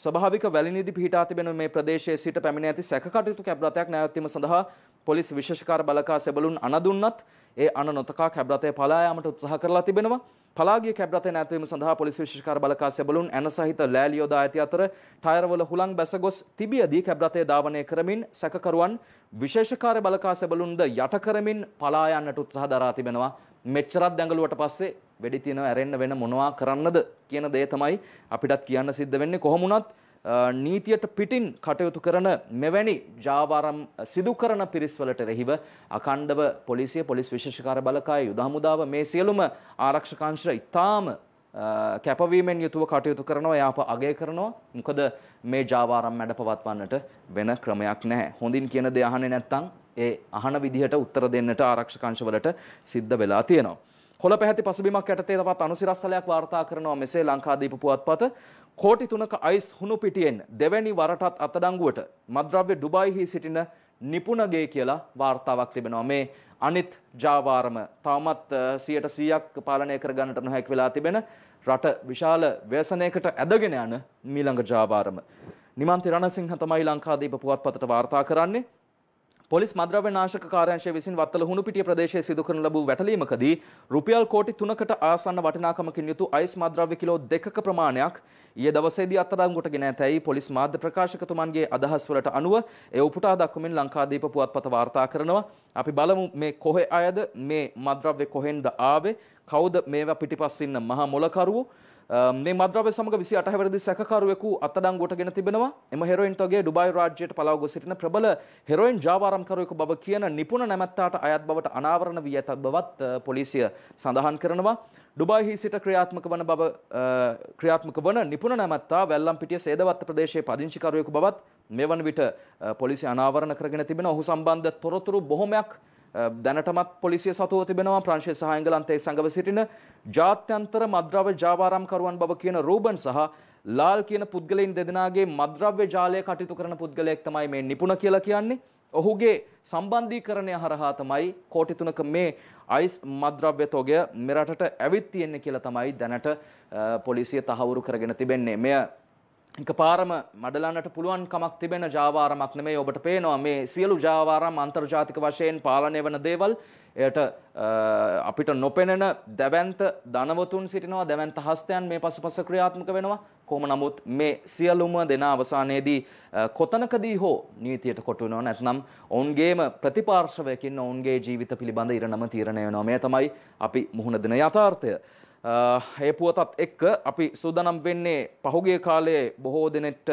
ස්වභාවික වැලි නිදි පිහිටා තිබෙන මේ ප්‍රදේශයේ සිට පැමිණ ඇති සැකකටයුතු කැබ් රථයක් නැවැත්වීම සඳහා පොලිස් විශේෂකාර බලකා සෙබළුන් අණ දුන්නත් ඒ අණ නොතකා කැබ් රථය පලා යාමට උත්සාහ කරලා තිබෙනවා. පලාගිය කැබ් රථය නැවැත්වීම සඳහා පොලිස් විශේෂකාර බලකා සෙබළුන් ඇන සහිත ලෑලි යොදා ඇති අතර ටයරවල හුලං බැස ගොස් තිබියදී කැබ් රථය ධාවනය කරමින් සැකකරුවන් විශේෂකාර බලකා සෙබළුන්ද යට කරමින් පලා යන්නට උත්සාහ දරා තිබෙනවා. මෙච්චරක් දැඟලුවට පස්සේ වෙඩි තියනවා ඇරෙන්න වෙන මොනවා කරන්නද කියන දේ තමයි අපිටත් කියන්න සිද්ධ වෙන්නේ. කොහොම වුණත් නීතියට පිටින් කටයුතු කරන මෙවැනි ජාවාරම් සිදු කරන පිරිස්වලට රෙහිව අඛණ්ඩව පොලිසිය පොලිස් විශේෂකාර බලකාය යුද හමුදාව මේ සියලුම ආරක්ෂක අංශ ඉතාම කැපවීමෙන් යුතුව කටයුතු කරනවා. යාප අගය කරනවා. මොකද මේ ජාවාරම් මැඩ පවත්වන්නට වෙන ක්‍රමයක් නැහැ. හොඳින් කියන දේ අහන්නේ නැත්නම් ඒ අහන විදිහට උත්තර දෙන්නට ආරක්ෂක අංශවලට සිද්ධ වෙලා තියෙනවා. කොළ පැහැති පසුබිමක් යටතේ තවත් අනුසිරස්සලයක් වාර්තා කරනවා. මෙසේ ලංකාදීප පුවත්පත කෝටි 3ක අයිස් හුණු පිටියෙන් දෙවැනි වරටත් අත්අඩංගුවට මත්ද්‍රව්‍ය ඩුබායිහි සිටින නිපුණගේ කියලා වාර්තාවක් තිබෙනවා. මේ අනිත් ජාවාරම තවමත් 100% පාලනය කරගන්නට නොහැකි වෙලා තිබෙන රට විශාල ව්‍යසනයකට ඇදගෙන යන මීළඟ ජාවාරම. නිමන්ති රණසිංහ තමයි ලංකාදීප පුවත්පතට වාර්තා කරන්නේ. පොලිස් මද්‍රව්‍ය නාශක කාර්යාංශය විසින් වත්තල හුණුපිටිය ප්‍රදේශයේ සිදු කරන ලැබූ වැටලීමකදී රුපියල් කෝටි 3කට ආසන්න වටිනාකමකින් යුතු අයිස් මද්‍රව්‍ය කිලෝ 2ක ප්‍රමාණයක් ඊයේ දවසේදී අත්අඩංගුවට ගෙන ඇතැයි පොලිස් මාධ්‍ය ප්‍රකාශකතුමන්ගේ අදහස් වලට අනුව ඒ උපුටා දක්වමින් ලංකාදීප පුවත්පත වාර්තා කරනවා. අපි බලමු මේ කොහේ අයද මේ මද්‍රව්‍ය කොහෙන්ද ආවේ, කවුද මේවා පිටිපස්ස ඉන්න මහා මොලකරුවෝ. මේ මද්‍රව්‍ය සමග 28 හැවිරිදි සැකකරුවෙකු අත්අඩංගුවට ගෙන තිබෙනවා. එම හෙරොයින් තොගය ඩුබායි රාජ්‍යයට පලාව ගොස් සිටින ප්‍රබල හෙරොයින් ජාවාරම්කරුවෙකු බව කියන නිපුණ නැමැත්තාට අයත් බවට අනාවරණ වී ඇත බවත් පොලිසිය සඳහන් කරනවා. ඩුබායිහි සිට ක්‍රියාත්මක වන නිපුණ නැමැත්තා වැල්ලම්පිටිය සේදවත්ත ප්‍රදේශයේ පදිංචිකරුවෙකු බවත් මෙවන විට පොලිසිය අනාවරණ කරගෙන තිබෙනවා. ඔහු සම්බන්ධ තොරතුරු බොහොමයක් දැනටමත් පොලිසිය සතුව තිබෙනවා. ප්‍රංශය සහ එංගලන්තයේ සංගව සිටින ජාත්‍යන්තර මද්‍රව්‍ය ජාවාරම්කරුවන් බව කියන රූබන් සහ ලාල් කියන පුද්ගලයන් දෙදෙනාගේ මද්‍රව්‍ය ජාලය කටයුතු කරන පුද්ගලයෙක් තමයි මේ නිපුණ කියලා කියන්නේ. ඔහුගේ සම්බන්ධීකරණය හරහා තමයි කෝටි 3ක මේ අයිස් මද්‍රව්‍ය තොගය මෙරටට ඇවිත් තියෙන්නේ කියලා තමයි දැනට පොලිසිය තහවුරු කරගෙන තිබෙන්නේ. මෙය එකපාරම මඩලන්නට පුළුවන් කමක් තිබෙන ජාවාරමක් නෙමෙයි. ඔබට පේනවා මේ සියලු ජාවාරම් අන්තර්ජාතික වශයෙන් පාලනය වන දේවල්. එයට අපිට නොපෙනෙන දැවැන්ත ධනවතුන් සිටිනවා, දැවැන්ත හස්තයන් මේ පසුපස ක්‍රියාත්මක වෙනවා. කොහොම නමුත් මේ සියලුම දෙනා අවසානයේදී කොතනකදී හෝ නීතියට කොටු වෙනවා. නැත්නම් ඔවුන්ගේම ප්‍රතිපාර්ශවයකින් ඔවුන්ගේ ජීවිත පිළිබඳ ඉරණම තීරණය වෙනවා. මේ තමයි අපි මුහුණ දෙන යථාර්ථය. ඒ පුවතත් එක්ක අපි සූදානම් වෙන්නේ පහුගිය කාලයේ බොහෝ දෙනෙක්ට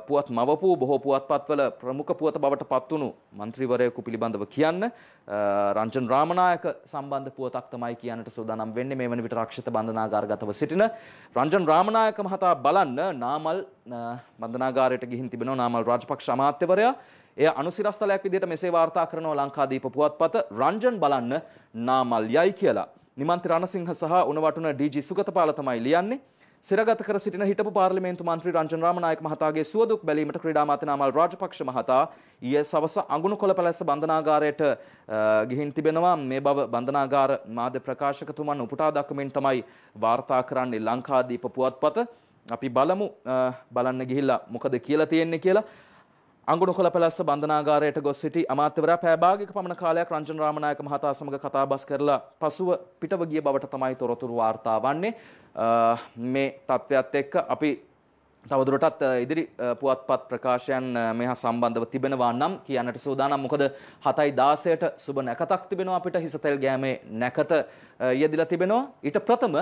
පුවත් මවපු බොහෝ පුවත්පත්වල ප්‍රමුඛ පුවත බවට පත්වුණු മന്ത്രിවරයෙකු පිළිබඳව කියන්න රංජන් රාමනායක සම්බන්ධ පුවතක් තමයි කියන්නට සූදානම් වෙන්නේ. මේ වන විට රක්ෂිත බන්ධනාගාරගතව සිටින රංජන් රාමනායක මහතා බලන්න නාමල් බන්ධනාගාරයට ගිහින් තිබෙනවා. නාමල් රාජපක්ෂ අමාත්‍යවරයා එය අනුසිරස්තලයක් විදිහට මෙසේ වාර්තා කරනවා ලංකාදීප පුවත්පත. රංජන් බලන්න නාමල් යයි කියලා. නිමන්ති රණසිංහ සහ උණවටුන ඩීජී සුගතපාල තමයි ලියන්නේ. සිරගත කර සිටින හිටපු පාර්ලිමේන්තු මන්ත්‍රී රංජන් රාමනායක මහතාගේ සුවදුක් බැලීමට ක්‍රීඩා මාත්‍ය නාමල් රාජපක්ෂ මහතා ඊයේ සවස අඟුණුකොළ පැලැස්ස බන්ධනාගාරයට ගිහින් තිබෙනවා. මේ බව බන්ධනාගාර මාධ්‍ය ප්‍රකාශකතුමන් උපුටා දක්වමින් තමයි වාර්තා කරන්නේ ලංකාදීප පුවත්පත. අපි බලන්න ගිහිල්ලා මොකද කියලා තියෙන්නේ කියලා. අඟුණුකොළ පැලැස්ස බන්ධනාගාරයට ගොස් සිටි අමාත්‍යවරයා පැය භාගයක පමණ කාලයක් රංජන් රාමනායක මහතා සමග කතාබස් කරලා පසුව පිටව ගිය බවට තමයි තොරතුරු වාර්තා වන්නේ. මේ තත්ත්වයත් එක්ක අපි තවදුරටත් ඉදිරි පුවත්පත් ප්‍රකාශයන් මෙහා සම්බන්ධව තිබෙනවා නම් කියන්නට සූදානම්. මොකද 7:16ට සුබ නැකතක් තිබෙනවා අපිට. හිසතෙල් ගෑමේ නැකත යෙදිලා තිබෙනවා. ඊට ප්‍රථම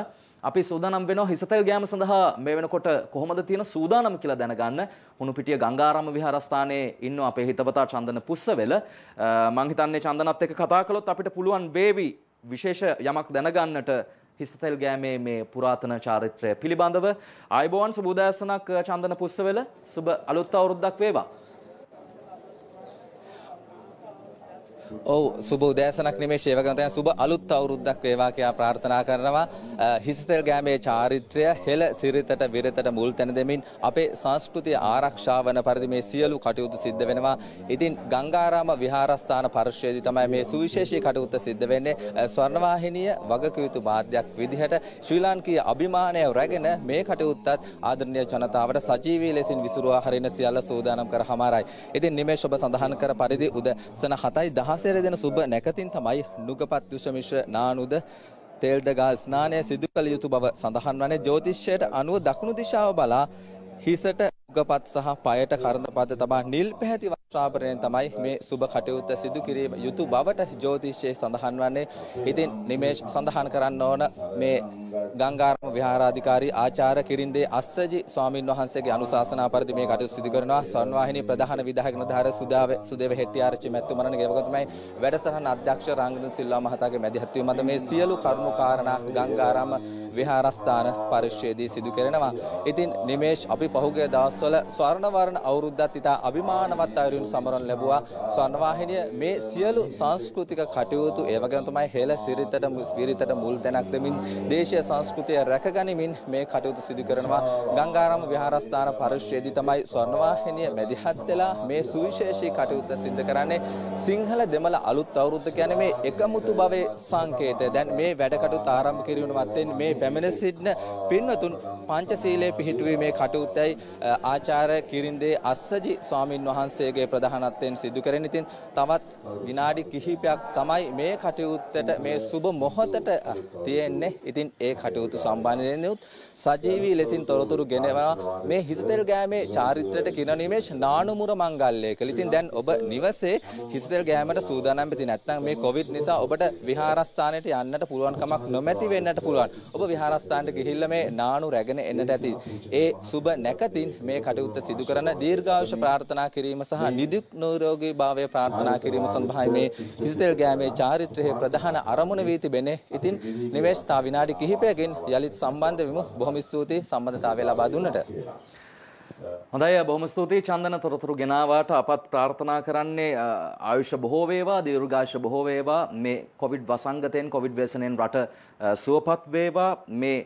අපි සූදානම් වෙනවා හිසතෙල් ගෑම සඳහා මේ වෙනකොට කොහොමද තියෙන සූදානම් කියලා දැනගන්න. හුණුපිටිය ගංගාරාම විහාරස්ථානයේ ඉන්න අපේ හිතවතා චන්දන පුස්සවෙල. මං හිතන්නේ චන්දනත් එක්ක කතා කළොත් අපිට පුළුවන් වේවි විශේෂ යමක් දැනගන්නට හිසතෙල් ගෑමේ මේ පුරාතන චාරිත්‍රය පිළිබඳව. ආයුබෝවන් සුබ උදෑසනක් චන්දන පුස්සවෙල. සුබ අලුත් අවුරුද්දක් වේවා. ඔව් සුබ උදෑසනක් නෙමේ ඒ වගේම තමයි සුබ අලුත් අවුරුද්දක් වේවා කියලා ප්‍රාර්ථනා කරනවා. හිස්තෙල් ගෑමේ චාරිත්‍රය හෙළ සිරිතට විරතට මුල් තැන දෙමින් අපේ සංස්කෘතිය ආරක්ෂා වන පරිදි මේ සියලු කටයුතු සිද්ධ වෙනවා. ඉතින් ගංගාරාම විහාරස්ථාන පරිශ්‍රයේදී තමයි මේ සුවිශේෂී කටයුත්ත සිද්ධ වෙන්නේ. ස්වර්ණවාහිනිය වගකිව යුතු මාධ්‍යයක් විදිහට ශ්‍රී ලාංකීය අභිමානය රැගෙන මේ කටයුත්තත් ආදරණීය ජනතාවට සජීවී ලෙසින් විසුරුවා හරින සියල්ල සූදානම් කර හමාරයි. ඉතින් නිමේෂ ඔබ සඳහන් කර පරිදි උදෑසන 7:16 දින සුබ නැකතින් තමයි නුගපත් දුෂමිශ්‍ර නානුද තෙල්ද ගා ස්නානය සිදු කළ යුතු බව සඳහන් වන්නේ. ජ්‍යොතිෂයට අනුව දකුණු දිශාව බලා හිසට උගපත් සහ පයට කරදපත තබා නිල් පැහැති වස්ත්‍රාභරණයෙන් තමයි මේ සුබ කටයුත්ත සිදු කිරීම යුතු බවට ජ්‍යොතිෂයේ සඳහන් වන්නේ. ඉතින් නිමේෂ් සඳහන් කරන්න ඕන මේ ගංගාරාම විහාරාධිකාරී ආචාර්ය කිරින්දේ අස්සජි ස්වාමින් වහන්සේගේ අනුශාසනා පරිදි මේ කටයුතු සිදු කරනවා. ස්වර්ණවාහිනී ප්‍රධාන විධායක නිලධාරී සුදේව හෙට්ටිආරච්චි මැතිතුමන්ගේ වගතුමයි වැඩසටහන අධ්‍යක්ෂ රංගන සිල්වා මහතාගේ මැදිහත් වීම මත මේ සියලු කරුණු කාරණා ගංගාරාම විහාරස්ථාන පරිශ්‍රයේදී සිදු කරනවා. ඉතින් නිමේෂ් අපි පහුගිය දවස්වල ස්වර්ණවර්ණ අවුරුද්දත් ඉතා අභිමානවත් අයුරින් සමරන ලැබුවා. ස්වර්ණවාහිනිය මේ සියලු සංස්කෘතික කටයුතු ඒ වගේම තමයි හෙළ සිරිතට මුල් තැනක් දෙමින් දේශීය සංස්කෘතිය රැකගනිමින් මේ කටයුතු සිදු කරනවා. ගංගාරාම විහාරස්ථාන පරිශ්‍රයේදී තමයි ස්වර්ණවාහිනිය මැදිහත් වෙලා මේ සුවිශේෂී කටයුත්ත සිදු කරන්නේ. සිංහල දෙමළ අලුත් අවුරුද්ද කියන්නේ මේ එකමුතු භවයේ සංකේතය. දැන් මේ වැඩ කටයුතු ආරම්භ කිරීමවත් මේ පැමිණ සිටින පින්වතුන් පංචශීලයේ පිහිටුවීමේ කටයුත්තයි ආචාර්ය කිරින්දේ අස්සජි ස්වාමින් වහන්සේගේ ප්‍රධානත්වයෙන් සිදු කරගෙන ඉතින් තවත් විනාඩි කිහිපයක් තමයි මේ කටයුත්තට මේ සුබ මොහොතට තියෙන්නේ. ඉතින් ඒ කටයුතු සම්බන්ධයෙන් සජීවී ලෙසින් තොරතුරු ගෙනවා මේ හිස්තෙල් ගෑමේ චාරිත්‍රයට කින නිමේෂ් නානුමුර මංගල්‍යයක. ඉතින් දැන් ඔබ නිවසේ හිස්තෙල් ගෑමට සූදානම් වෙති නැත්නම් මේ කොවිඩ් නිසා ඔබට විහාරස්ථානයට යන්නට පුළුවන් කමක් නොමැති වෙන්නට පුළුවන්. ඔබ විහාරස්ථානට ගිහිල්ලා මේ නානු රැගෙන එන්නට ඇති. ඒ සුබ නැකතින් මේ කටයුත්ත සිදු කරන දීර්ඝායුෂ ප්‍රාර්ථනා කිරීම සහ නිදුක් නිරෝගී භාවය ප්‍රාර්ථනා කිරීම සඳහායි මේ හිස්තෙල් ගෑමේ චාරිත්‍රයේ ප්‍රධාන අරමුණ වී තිබෙන්නේ. ඉතින් නිමේෂ් තා විනාඩි කිහිපයකින් යලිත් සම්බන්ධ වෙමු. බොහොම ස්තුතියි සම්බන්ධතාවය ලබා දුන්නට. හොඳයි බොහොම ස්තුතියි චන්දන තොරතුරු ගෙනාවාට. අපත් ප්‍රාර්ථනා කරන්නේ ආයුෂ බොහෝ වේවා දීර්ඝායුෂ බොහෝ වේවා. මේ කොවිඩ් වසංගතයෙන් කොවිඩ් ව්‍යසනයෙන් රට සුවපත් වේවා. මේ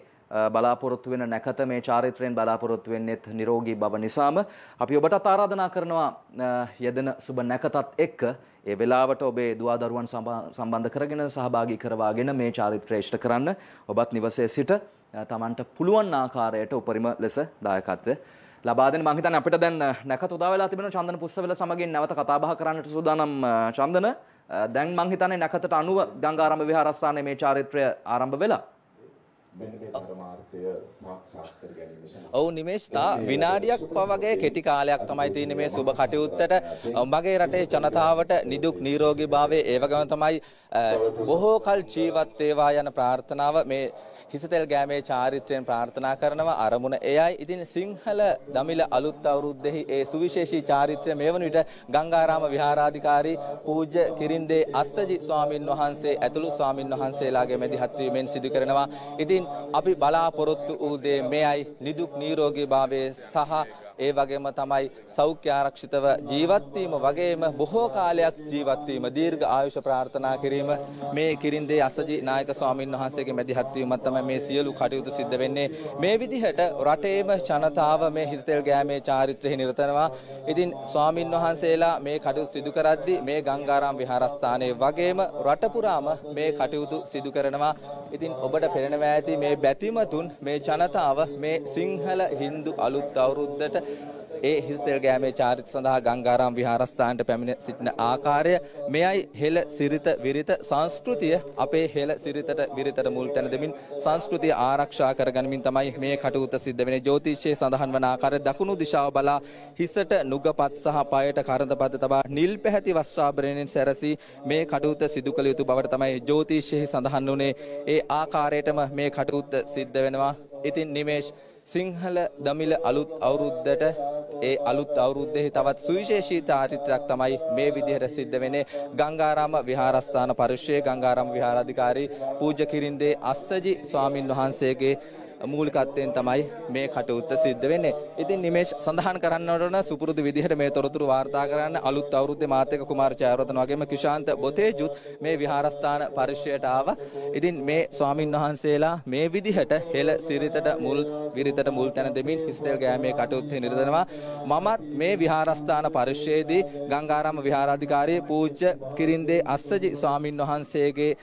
බලාපොරොත්තු වෙන නැකත මේ චාරිත්‍රයෙන් බලාපොරොත්තු වෙන්නේත් නිරෝගී බව නිසාම අපි ඔබටත් ආරාධනා කරනවා යෙදෙන සුබ නැකතත් එක්ක ඒ වෙලාවට ඔබේ දුවා දරුවන් සම්බන්ධ කරගෙන සහභාගී කරවාගෙන මේ චාරිත්‍රය ඉෂ්ට කරන්න. ඔබත් නිවසේ සිට තමන්ට පුළුවන් ආකාරයට උපරිම ලෙස දායකත්වය ලබා දෙන්න. මම හිතන්නේ අපිට දැන් නැකත උදා වෙලා තිබෙනවා. චන්දන පුස්සවෙල සමගින් නැවත කතා බහ කරන්නට සූදානම් චන්දන. දැන් මම හිතන්නේ නැකතට අනුව ගංගාරාම විහාරස්ථානයේ මේ චාරිත්‍රය ආරම්භ වෙලා. ඔව් නිමේෂ් තා විනාඩියක් වගේ කෙටි කාලයක් තමයි තියෙන්නේ මේ සුබ කටයුත්තට. මගේ රටේ ජනතාවට නිදුක් නිරෝගී භාවය ඒ වගේම තමයි බොහෝ කල් ජීවත් වේවා යන ප්‍රාර්ථනාව මේ හිසතෙල් ගෑමේ චාරිත්‍රයෙන් ප්‍රාර්ථනා කරනවා. අරමුණ එයයි. ඉතින් සිංහල දමිළ අලුත් අවුරුද්දෙහි ඒ සුවිශේෂී චාරිත්‍රය මේ වන විට ගංගාරාම විහාරාධිකාරී පූජ්‍ය කිරින්දේ අස්සජි ස්වාමින් වහන්සේ ඇතුළු ස්වාමින් වහන්සේලාගේ මැදිහත් වීමෙන් සිදු කරනවා. ඉතින් අපි බලාපොරොත්තු වූ දේ මෙයයි නිදුක් නිරෝගී භාවයේ සහ ඒ වගේම තමයි සෞඛ්‍ය ආරක්ෂිතව ජීවත් වීම වගේම බොහෝ කාලයක් ජීවත් වීම දීර්ඝ ආයුෂ ප්‍රාර්ථනා කිරීම මේ කිරින්දේ අසජි නායක ස්වාමින් වහන්සේගේ මැදිහත් වීමත් තමයි මේ සියලු කටයුතු සිද්ධ වෙන්නේ. මේ විදිහට රටේම ජනතාව මේ හිස්තෙල් ගෑමේ චාරිත්‍රයේ නිරතනවා. ඉතින් ස්වාමින් වහන්සේලා මේ කටයුතු සිදු කරද්දී මේ ගංගාරාම විහාරස්ථානයේ වගේම රට පුරාම මේ කටයුතු සිදු කරනවා. ඉතින් ඔබට පෙනෙනවා ඇති මේ බැතිමතුන් මේ ජනතාව මේ සිංහල හින්දු අලුත් අවුරුද්දට ඒ හිස්තෙල් ගෑමේ චාරිත්‍ර සඳහා ගංගාරාම විහාරස්ථානට පැමිණ සිටින ආකාරය මෙයයි හෙළ සිරිත විරිත සංස්කෘතිය අපේ හෙළ සිරිතට විරිතට මුල් තැන දෙමින් සංස්කෘතිය ආරක්ෂා කරගනිමින් තමයි මේ කටයුත්ත සිද්ධ වෙන්නේ. ජ්‍යොතිෂයේ සඳහන් වන ආකාරය දකුණු දිශාව බලා හිසට නුගපත් සහ පයට කරදපත තබා නිල් පැහැති වස්ත්‍රාභරණයෙන් සැරසී මේ කටයුත්ත සිදු කළ යුතු බවට තමයි ජ්‍යොතිෂයේ සඳහන් වුණේ. ඒ ආකාරයටම මේ කටයුත්ත සිද්ධ වෙනවා. ඉතින් නිමේෂ් සිංහල දමිළ අලුත් අවුරුද්දට ඒ අලුත් අවුරුද්දේ තවත් සුවිශේෂී චාරිත්‍රාක් තමයි මේ විදිහට සිද්ධ වෙන්නේ. ගංගාරාම විහාරස්ථාන පරිශ්‍රයේ ගංගාරාම විහාරාධිකාරී පූජ්‍ය කිරින්දේ අස්සජි ස්වාමින් වහන්සේගේ මූලිකත්වයෙන් තමයි මේ කටයුත්ත සිද්ධ වෙන්නේ. ඉතින් නිමේෂ් සඳහන් කරන්නට ඕන සුපුරුදු විදිහට මේ තොරතුරු වාර්තා කරන්න අලුත් අවුරුද්දේ මාත් එක්ක කුමාර චාරවතන වගේම කිෂාන්ත බොතේජුත් මේ විහාරස්ථාන පරිශ්‍රයට ආවා. ඉතින් මේ ස්වාමින් වහන්සේලා මේ විදිහට හෙළ සිරිතට මුල් විරිතට මුල් තැන දෙමින් හිස්තෙල් ගෑමේ කටයුත්තේ නිරතනවා. මමත් මේ විහාරස්ථාන පරිශ්‍රයේදී ගංගාරාම විහාරාධිකාරී පූජ්‍ය කිරින්දේ අස්සජි ස්වාමින් වහන්සේගේ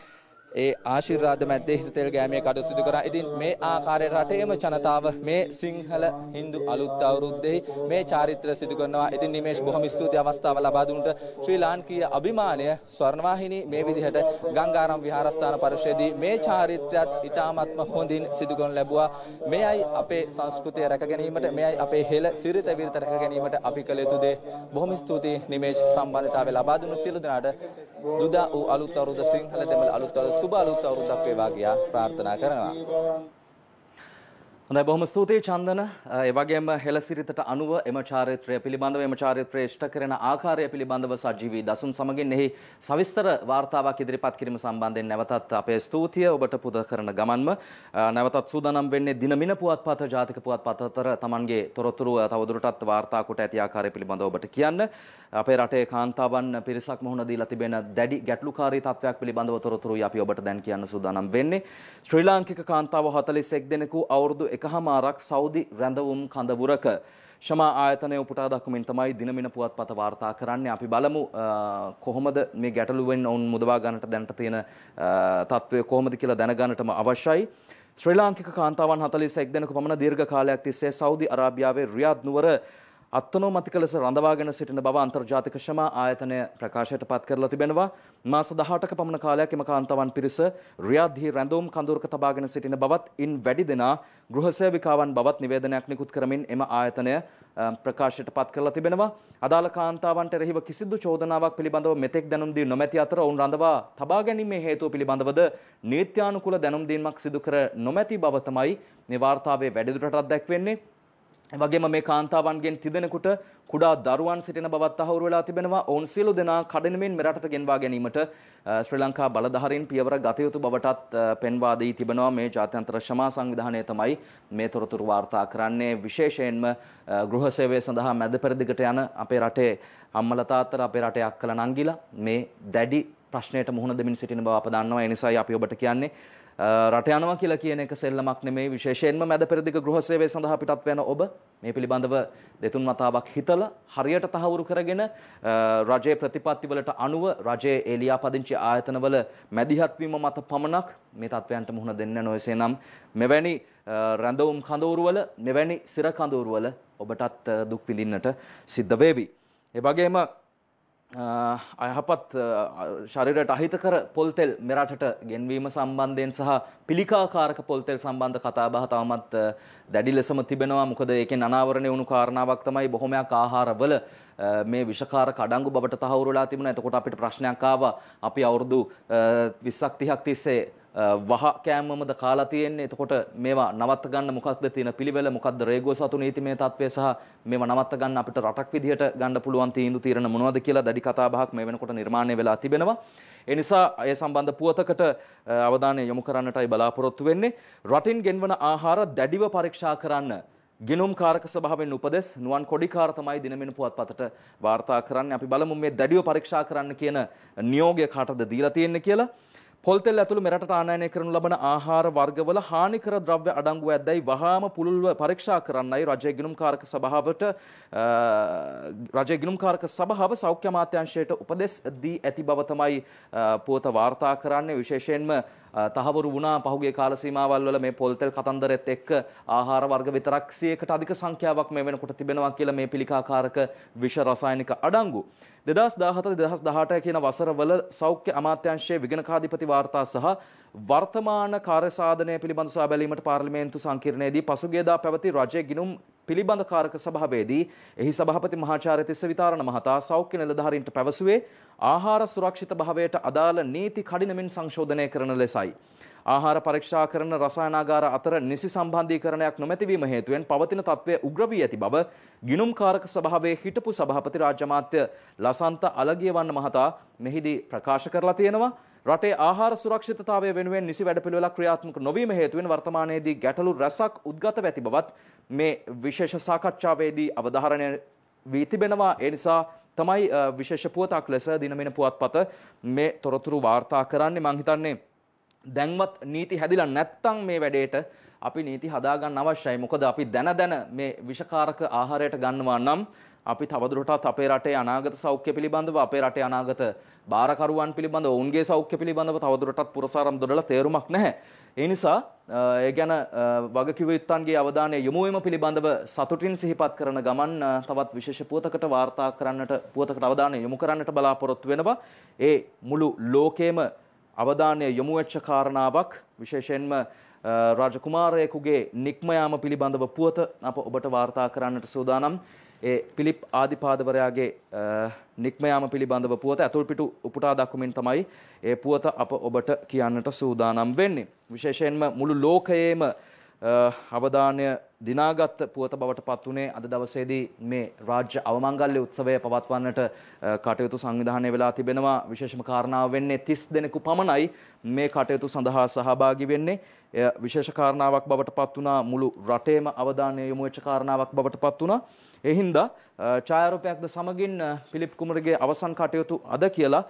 ඒ ආශිර්වාද මැද්දේ හිස්තෙල් ගෑමේ කටයුතු සිදු කරා. ඉතින් මේ ආකාරයට රටේම ජනතාව මේ සිංහල හින්දු අලුත් අවුරුද්දේ මේ චාරිත්‍රය සිදු කරනවා. ඉතින් නිමේෂ් බොහොම ස්තුතියි අවස්ථාව ලබා දුන්නට. ශ්‍රී ලාංකීය අභිමානය ස්වර්ණවාහිනී මේ විදිහට ගංගාරාම විහාරස්ථාන පරිශ්‍රයේදී මේ චාරිත්‍රයත් ඉතාමත්ම හොඳින් සිදු කරනු ලැබුවා. මෙයයි අපේ සංස්කෘතිය රැක ගැනීමට, මෙයයි අපේ හෙළ සිරිත විරිත රැක ගැනීමට අපි කළ යුතු දේ. බොහොම ස්තුතියි නිමේෂ් සම්බන්ධතාවය ලබා දුන්න සියලු දෙනාට. දුදා වූ අලුත් අවුරුද්ද සිංහල දෙමළ අලුත් අවුරුද්ද සුබ අලුත් අවුරුද්දක් වේවා කියා ප්‍රාර්ථනා කරනවා. හොඳයි බොහොම ස්තුතියි චන්දන. ඒ වගේම හෙළසිරිතට අනුව එම චාරිත්‍රය පිළිබඳව එම චාරිත්‍රය ඉෂ්ට කරන ආකාරය පිළිබඳව සජීවී දසුන් සමගින් එහි සවිස්තර වාර්තාවක් ඉදිරිපත් කිරීම සම්බන්ධයෙන් නැවතත් අපේ ස්තුතිය ඔබට පුද කරන ගමන්ම නැවතත් සූදානම් වෙන්නේ දිනමින පුවත්පත ජාතික පුවත්පත අතර Tamanගේ තොරතුරු තවදුරටත් වාර්තා කොට ඇති ආකාරය පිළිබඳව ඔබට කියන්න. අපේ රටේ කාන්තාවන් පිරිසක් මුහුණ දීලා තිබෙන දැඩි ගැටලුකාරී තත්ත්වයක් පිළිබඳව තොරතුරුයි අපි ඔබට දැන් කියන්න සූදානම් වෙන්නේ. ශ්‍රී ලාංකික කාන්තාව 41 දෙනෙකු අවුරුදු එකහමාරක් සෞදි රැඳවුම් කඳවුරක ශමා ආයතනය උපුටා දක්වමින් තමයි දිනමින පුවත්පත වාර්තා කරන්නේ. අපි බලමු කොහොමද මේ ගැටලුවෙන් ඔවුන් මුදවා ගන්නට දැනට තියෙන තත්ත්වය කොහොමද කියලා දැනගන්නටම අවශ්‍යයි. ශ්‍රී ලාංකික කාන්තාවන් 41 දෙනෙකු පමණ දීර්ඝ කාලයක් තිස්සේ සෞදි අරාබියාවේ රියාද් නුවර අත්නෝමතික ලෙස රඳවාගෙන සිටින බව අන්තර්ජාතික ශමා ආයතනය ප්‍රකාශයට පත් කරලා තිබෙනවා. මාස 18ක පමණ කාලයක් එම කාන්තාවන් පිරිස රියාද්හි රැඳවුම් කඳවුරක තබාගෙන සිටින බවත් ඉන් වැඩි දෙනා ගෘහ සේවිකාවන් බවත් නිවේදනයක් නිකුත් කරමින් එම ආයතනය ප්‍රකාශයට පත් කරලා තිබෙනවා. අදාළ කාන්තාවන්ට එරෙහිව කිසිදු චෝදනාවක් පිළිබඳව මෙතෙක් දැනුම් දී නොමැති අතර ඔවුන් රඳවා තබා ගැනීමේ හේතුව පිළිබඳවද නීත්‍යානුකූල දැනුම් දීමක් සිදු කර නොමැති බව තමයි මේ වාර්තාවේ වැඩිදුරටත් දැක්වෙන්නේ. වගේම මේ කාන්තාවන්ගෙන් තිදෙනෙකුට කුඩා දරුවන් සිටින බවත් තහවුරු වෙලා තිබෙනවා. ඔවුන් සියලු දෙනා කඩිනමින් මෙරටට ගෙන්වා ගැනීමට ශ්‍රී ලංකා බලධාරීන් පියවර ගත යුතු බවටත් පෙන්වා දී තිබෙනවා. මේ ජාත්‍යන්තර ශමා සංවිධානය තමයි මේ තොරතුරු වාර්තා කරන්නේ. විශේෂයෙන්ම ගෘහ සේවය සඳහා මැද පෙරදිගට යන අපේ රටේ අම්මලා තාත්තලා, අපේ රටේ අක්කලා නංගිලා මේ දැඩි ප්‍රශ්නයට මුහුණ දෙමින් සිටින බව අප දන්නවා. ඒ නිසායි අපි ඔබට කියන්නේ රට යනවා කියලා කියන එක සෙල්ලමක් නෙමෙයි. විශේෂයෙන්ම මැද පෙරදිග ගෘහ සේවය සඳහා පිටත් වෙන ඔබ මේ පිළිබඳව දෙතුන් වතාවක් හිතලා හරියට තහවුරු කරගෙන රජයේ ප්‍රතිපත්ති වලට අනුව රජයේ එලියාපදිංචි ආයතනවල මැදිහත් වීම මත පමණක් මේ තත්වයන්ට මුහුණ දෙන්න නොයසේනම් මෙවැනි රැඳවුම් කඳවුරුවල, මෙවැනි සිර කඳවුරුවල ඔබටත් දුක් විඳින්නට සිද්ධ වේවි. ඒ වගේම අයහපත් ශරීරයට අහිතකර පොල්තෙල් මෙරටට ගෙන්වීම සම්බන්ධයෙන් සහ පිළිකාකාරක පොල්තෙල් සම්බන්ධ කතාබහ තවමත් දැඩි ලෙසම තිබෙනවා. මොකද ඒකෙන් අනාවරණය වුණු කාරණාවක් තමයි බොහොමයක් ආහාරවල මේ විෂකාරක අඩංගු බවට තහවුරු වෙලා තිබුණා. එතකොට අපිට ප්‍රශ්නයක් ආවා. අපි අවුරුදු 20ක් 30ක් තිස්සේ වහ කෑමමද කාලා තියෙන්නේ. එතකොට මේවා නවත්ත ගන්න මොකක්ද තියෙන පිළිවෙල, මොකක්ද රේගුව සතු නීතිමය තත්ත්වය සහ මේවා නවත්ත ගන්න අපිට රටක් විදිහට ගන්න පුළුවන් තීන්දුව తీරන මොනවද කියලා දැඩි කතාබහක් මේ වෙනකොට නිර්මාණය වෙලා තිබෙනවා. ඒ නිසා ඒ සම්බන්ධ පුවතකට අවධානය යොමු කරන්නටයි බලාපොරොත්තු වෙන්නේ. රටින් ගෙන්වන ආහාර දැඩිව පරීක්ෂා කරන්න ගිනුම් කාරක සභාවෙන් උපදෙස් නුවන් කොඩිකාර තමයි දිනමින පුවත්පතට වාර්තා කරන්නේ. අපි බලමු මේ දැඩිව පරීක්ෂා කරන්න කියන නියෝගය කාටද දීලා තියෙන්නේ කියලා. පොල්තෙල් ඇතුළු මෙරටට ආනයනය කරනු ලබන ආහාර වර්ගවල හානිකර ද්‍රව්‍ය අඩංගු ඇද්දැයි වහාම පුළුල්ව පරීක්ෂා කරන්නයි රජයේ ගිණුම්කාරක සභාව සෞඛ්‍ය අමාත්‍යාංශයට උපදෙස් දී ඇති බව තමයි පුවත වාර්තා කරන්නේ. විශේෂයෙන්ම තහවුරු වුණා පහුගිය කාල සීමාවල් වල මේ පොල්තෙල් කතන්දරෙත් එක්ක ආහාර වර්ග විතරක් 100කට අධික සංඛ්‍යාවක් මේ වෙනකොට තිබෙනවා කියලා මේ පිළිකාකාරක විෂ රසායනික අඩංගු 2017-2018 කියන වසරවල සෞඛ්‍ය අමාත්‍යාංශයේ විගණකාධිපති වාර්තා සහ වර්තමාන කාර්ය සාධනය පිළිබඳ සොයා බැලීමට පාර්ලිමේන්තු සංකීර්ණයේදී පසුගියදා පැවති රජයේ ගිණුම් පිළිබඳ කාරක සභාවේදී එහි සභාපති මහාචාර්ය තිස්ස විතාරණ මහතා සෞඛ්‍ය නිලධාරීන්ට පැවසුවේ ආහාර සුරක්ෂිත භාවයට අදාළ නීති කඩිනමින් සංශෝධනය කරන ලෙසයි. ආහාර පරීක්ෂා කරන රසායනාගාර අතර නිසි සම්බන්ධීකරණයක් නොමැතිවීම හේතුවෙන් පවතින තත්ත්වය උග්‍ර වී ඇති බව ගිණුම්කාරක සභාවේ හිටපු සභාපති රාජ්‍ය අමාත්‍ය ලසන්ත අලගියවන්න මහතා මෙහිදී ප්‍රකාශ කරලා තියෙනවා. රටේ ආහාර සුරක්ෂිතතාවය වෙනුවෙන් නිසි වැඩපිළිවෙලක් ක්‍රියාත්මක නොවීම හේතුවෙන් වර්තමානයේදී ගැටලු රැසක් උද්ගත වෙති බවත් මේ විශේෂ සාකච්ඡාවේදී අවධාරණය වී තිබෙනවා. ඒ නිසා තමයි විශේෂ පුවතක් ලෙස දිනමින පුවත්පත මේ තොරතුරු වාර්තා කරන්නේ. මම හිතන්නේ දැන්වත් නීති හැදිලා නැත්තම් මේ වැඩේට අපි නීති හදාගන්න අවශ්‍යයි. මොකද අපි දැන මේ විෂකාරක ආහාරයට ගන්නවා නම් අපි තවදුරටත් අපේ රටේ අනාගත සෞඛ්‍ය පිළිබඳව අපේ රටේ අනාගත බාරකරුවන් පිළිබඳව ඔවුන්ගේ සෞඛ්‍ය පිළිබඳව තවදුරටත් පුරසාරම් දොඩලා තේරුමක් නැහැ. ඒ නිසා ඒ ගැන වගකිව යුත්තන්ගේ අවධානය යොමු වීම පිළිබඳව සතුටින් සිහිපත් කරන ගමන් තවත් විශේෂ පුවතකට වාර්තා කරන්නට පුවතකට අවධානය යොමු කරන්නට බලාපොරොත්තු වෙනවා. ඒ මුළු ලෝකෙම අවධානය යොමු වෙච්ච කාරණාවක් විශේෂයෙන්ම රාජකුමාරයෙකුගේ නික්ම යාම පිළිබඳව පුවත අප ඔබට වාර්තා කරන්නට සූදානම්. ඒ පිලිප් ආදිපාදවරයාගේ නික්ම යාම පිළිබඳව පුවත ඇතුල්පිටු උපුටා දක්වමින් තමයි ඒ පුවත අප ඔබට කියන්නට සූදානම් වෙන්නේ. විශේෂයෙන්ම මුළු ලෝකයේම අවධානය දිනාගත් පුවත බවට පත් වුණේ අද දවසේදී මේ රාජ්‍ය අවමංගල්‍ය උත්සවය පවත්වන්නට කටයුතු සංවිධානය වෙලා තිබෙනවා. විශේෂම කාරණාව වෙන්නේ 30 දෙනෙකු පමණයි මේ කටයුතු සඳහා සහභාගී වෙන්නේ. විශේෂ කාරණාවක් බවට පත් වුණා. මුළු රටේම අවධානය යොමු වෙච්ච කාරණාවක් බවට පත් වුණා. ඒ හින්දා ඡායාරූපයක්ද සමගින් පිලිප් කුමරගේ අවසන් කටයුතු අද කියලා